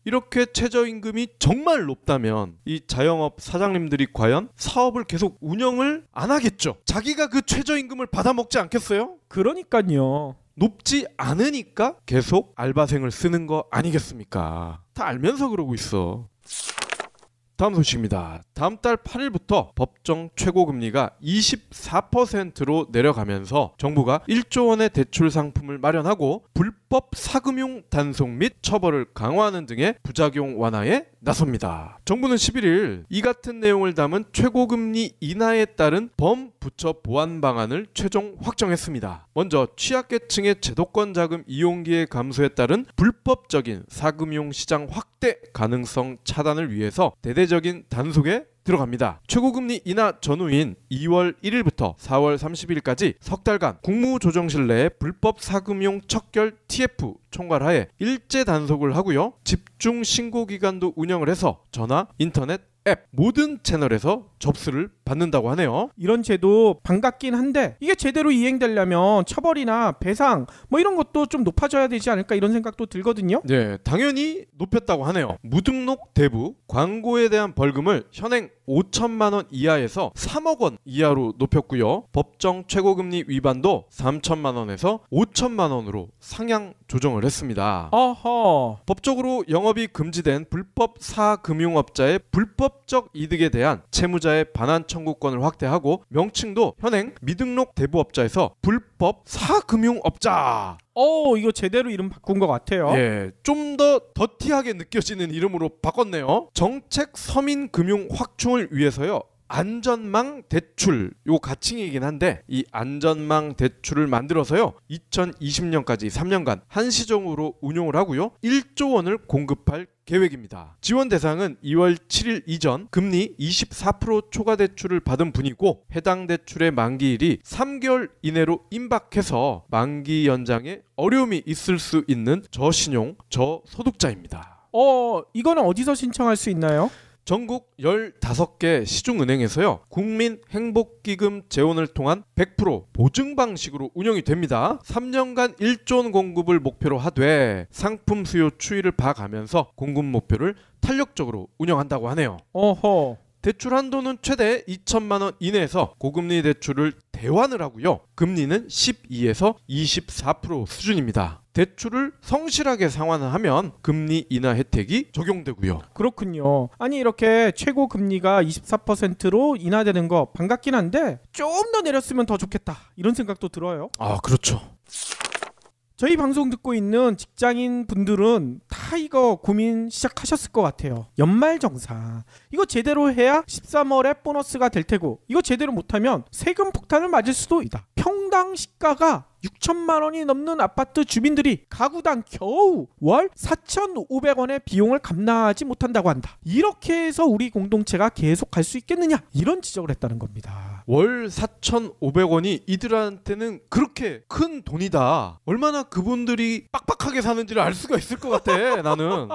이렇게 최저임금이 정말 높다면 이 자영업 사장님들이 과연 사업을 계속 운영을 안 하겠죠. 자기가 그 최저임금을 받아먹지 않겠어요? 그러니까요. 높지 않으니까 계속 알바생을 쓰는 거 아니겠습니까? 다 알면서 그러고 있어. 다음 소식입니다. 다음 달 8일부터 법정 최고금리가 24%로 내려가면서 정부가 1조 원의 대출 상품을 마련하고 불법 불법 사금융 단속 및 처벌을 강화하는 등의 부작용 완화에 나섭니다. 정부는 11일 이 같은 내용을 담은 최고금리 인하에 따른 범부처 보완 방안을 최종 확정했습니다. 먼저 취약계층의 제도권 자금 이용기회 감소에 따른 불법적인 사금융 시장 확대 가능성 차단을 위해서 대대적인 단속에 들어갑니다. 최고금리 인하 전후인 2월 1일부터 4월 30일까지 석 달간 국무조정실 내에 불법 사금융 척결 TF 총괄하에 일제 단속을 하고요. 집중 신고 기간도 운영을 해서 전화, 인터넷, 앱 모든 채널에서 접수를 받는다고 하네요. 이런 제도 반갑긴 한데 이게 제대로 이행되려면 처벌이나 배상 뭐 이런 것도 좀 높아져야 되지 않을까 이런 생각도 들거든요. 네, 당연히 높였다고 하네요. 무등록 대부, 광고에 대한 벌금을 현행 5천만 원 이하에서 3억 원 이하로 높였고요. 법정 최고금리 위반도 3천만 원에서 5천만 원으로 상향 조정을 했습니다. 어허. 법적으로 영업이 금지된 불법 사금융업자의 불법적 이득에 대한 채무자의 반환 청구권을 확대하고 명칭도 현행 미등록 대부업자에서 불법 사금융업자. 이거 제대로 이름 바꾼 것 같아요. 예, 좀 더 더티하게 느껴지는 이름으로 바꿨네요. 정책 서민 금융 확충을 위해서요. 안전망 대출 요 가칭이긴 한데 이 안전망 대출을 만들어서요 2020년까지 3년간 한시적으로 운용을 하고요 1조 원을 공급할 계획입니다. 지원 대상은 2월 7일 이전 금리 24% 초과 대출을 받은 분이고 해당 대출의 만기일이 3개월 이내로 임박해서 만기 연장에 어려움이 있을 수 있는 저신용 저소득자입니다. 이거는 어디서 신청할 수 있나요? 전국 15개 시중은행에서요 국민행복기금 재원을 통한 100% 보증 방식으로 운영이 됩니다. 3년간 1조 원 공급을 목표로 하되 상품 수요 추이를 봐가면서 공급 목표를 탄력적으로 운영한다고 하네요. 어허. 대출 한도는 최대 2천만 원 이내에서 고금리 대출을 대환을 하고요. 금리는 12에서 24% 수준입니다. 대출을 성실하게 상환하면 금리 인하 혜택이 적용되고요. 그렇군요. 아니 이렇게 최고 금리가 24%로 인하되는 거 반갑긴 한데 좀 더 내렸으면 더 좋겠다 이런 생각도 들어요. 아, 그렇죠. 저희 방송 듣고 있는 직장인 분들은 다 이거 고민 시작하셨을 것 같아요. 연말정산 이거 제대로 해야 13월에 보너스가 될 테고 이거 제대로 못하면 세금 폭탄을 맞을 수도 있다. 평당 시가가 6천만 원이 넘는 아파트 주민들이 가구당 겨우 월 4,500원의 비용을 감당하지 못한다고 한다. 이렇게 해서 우리 공동체가 계속 갈 수 있겠느냐 이런 지적을 했다는 겁니다. 월 4,500원이 이들한테는 그렇게 큰 돈이다. 얼마나 그분들이 빡빡하게 사는지를 알 수가 있을 것 같아. 나는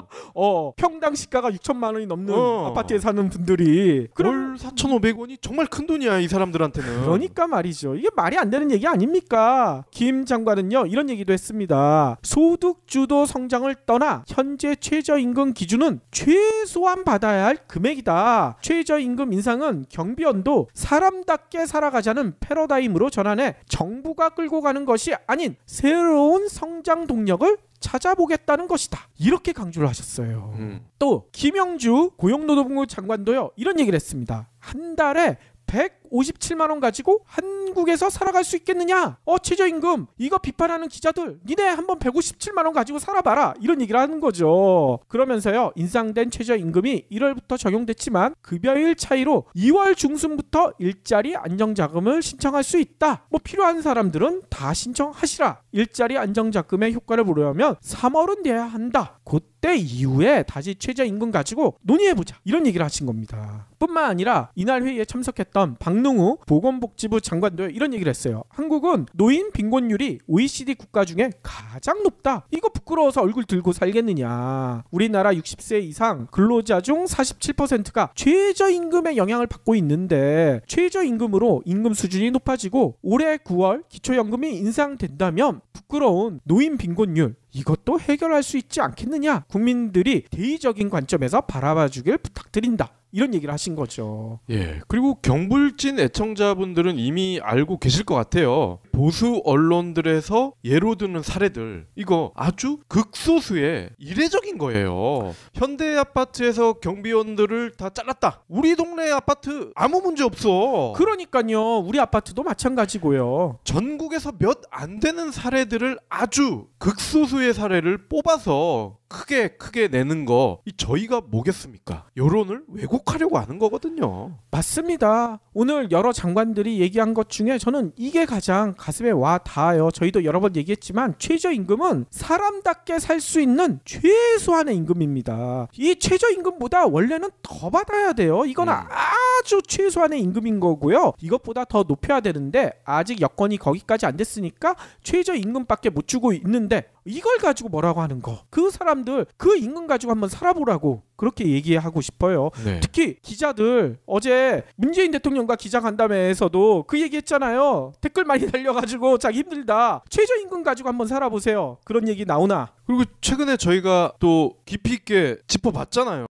평당 시가가 6천만 원이 넘는 아파트에 사는 분들이 월 4,500원이 정말 큰 돈이야 이 사람들한테는. 그러니까 말이죠. 이게 말이 안 되는 얘기 아닙니까? 김 장관은요 이런 얘기도 했습니다. 소득주도 성장을 떠나 현재 최저임금 기준은 최소한 받아야 할 금액이다. 최저임금 인상은 경비원도 사람답게 살아가자는 패러다임으로 전환해 정부가 끌고 가는 것이 아닌 새로운 성장 동력을 찾아보겠다는 것이다. 이렇게 강조를 하셨어요. 또 김영주 고용노동부 장관도요 이런 얘기를 했습니다. 한 달에 157만 원 가지고 한국에서 살아갈 수 있겠느냐? 최저임금 이거 비판하는 기자들 니네 한번 157만 원 가지고 살아봐라 이런 얘기를 하는 거죠. 그러면서요 인상된 최저임금이 1월부터 적용됐지만 급여일 차이로 2월 중순부터 일자리 안정자금을 신청할 수 있다. 필요한 사람들은 다 신청하시라. 일자리 안정자금의 효과를 보려면 3월은 돼야 한다. 그때 이후에 다시 최저임금 가지고 논의해보자 이런 얘기를 하신 겁니다. 뿐만 아니라 이날 회의에 참석했던 박능우 보건복지부 장관도 이런 얘기를 했어요. 한국은 노인 빈곤율이 OECD 국가 중에 가장 높다. 이거 부끄러워서 얼굴 들고 살겠느냐. 우리나라 60세 이상 근로자 중 47%가 최저임금의 영향을 받고 있는데 최저임금으로 임금 수준이 높아지고 올해 9월 기초연금이 인상된다면 부끄러운 노인 빈곤율 이것도 해결할 수 있지 않겠느냐. 국민들이 대의적인 관점에서 바라봐주길 부탁드린다. 이런 얘기를 하신 거죠. 예. 그리고 경불진 애청자분들은 이미 알고 계실 것 같아요. 보수 언론들에서 예로 드는 사례들 이거 아주 극소수의 이례적인 거예요. 현대 아파트에서 경비원들을 다 잘랐다. 우리 동네 아파트 아무 문제 없어. 그러니까요. 우리 아파트도 마찬가지고요. 전국에서 몇 안 되는 사례들을 아주 극소수의 사례를 뽑아서 크게 내는 거 저희가 뭐겠습니까? 여론을 왜곡하려고 하는 거거든요. 맞습니다. 오늘 여러 장관들이 얘기한 것 중에 저는 이게 가장 가슴에 와 닿아요. 저희도 여러 번 얘기했지만 최저임금은 사람답게 살 수 있는 최소한의 임금입니다. 이 최저임금보다 원래는 더 받아야 돼요. 이건 아주 최소한의 임금인 거고요. 이것보다 더 높여야 되는데 아직 여건이 거기까지 안 됐으니까 최저임금밖에 못 주고 있는데 이걸 가지고 뭐라고 하는 거. 그 사람들 그 임금 가지고 한번 살아보라고 그렇게 얘기하고 싶어요. 네. 특히 기자들 어제 문재인 대통령과 기자간담회에서도 그 얘기했잖아요. 댓글 많이 달려가지고 자기 힘들다. 최저임금 가지고 한번 살아보세요. 그런 얘기 나오나? 그리고 최근에 저희가 또 깊이 있게 짚어봤잖아요.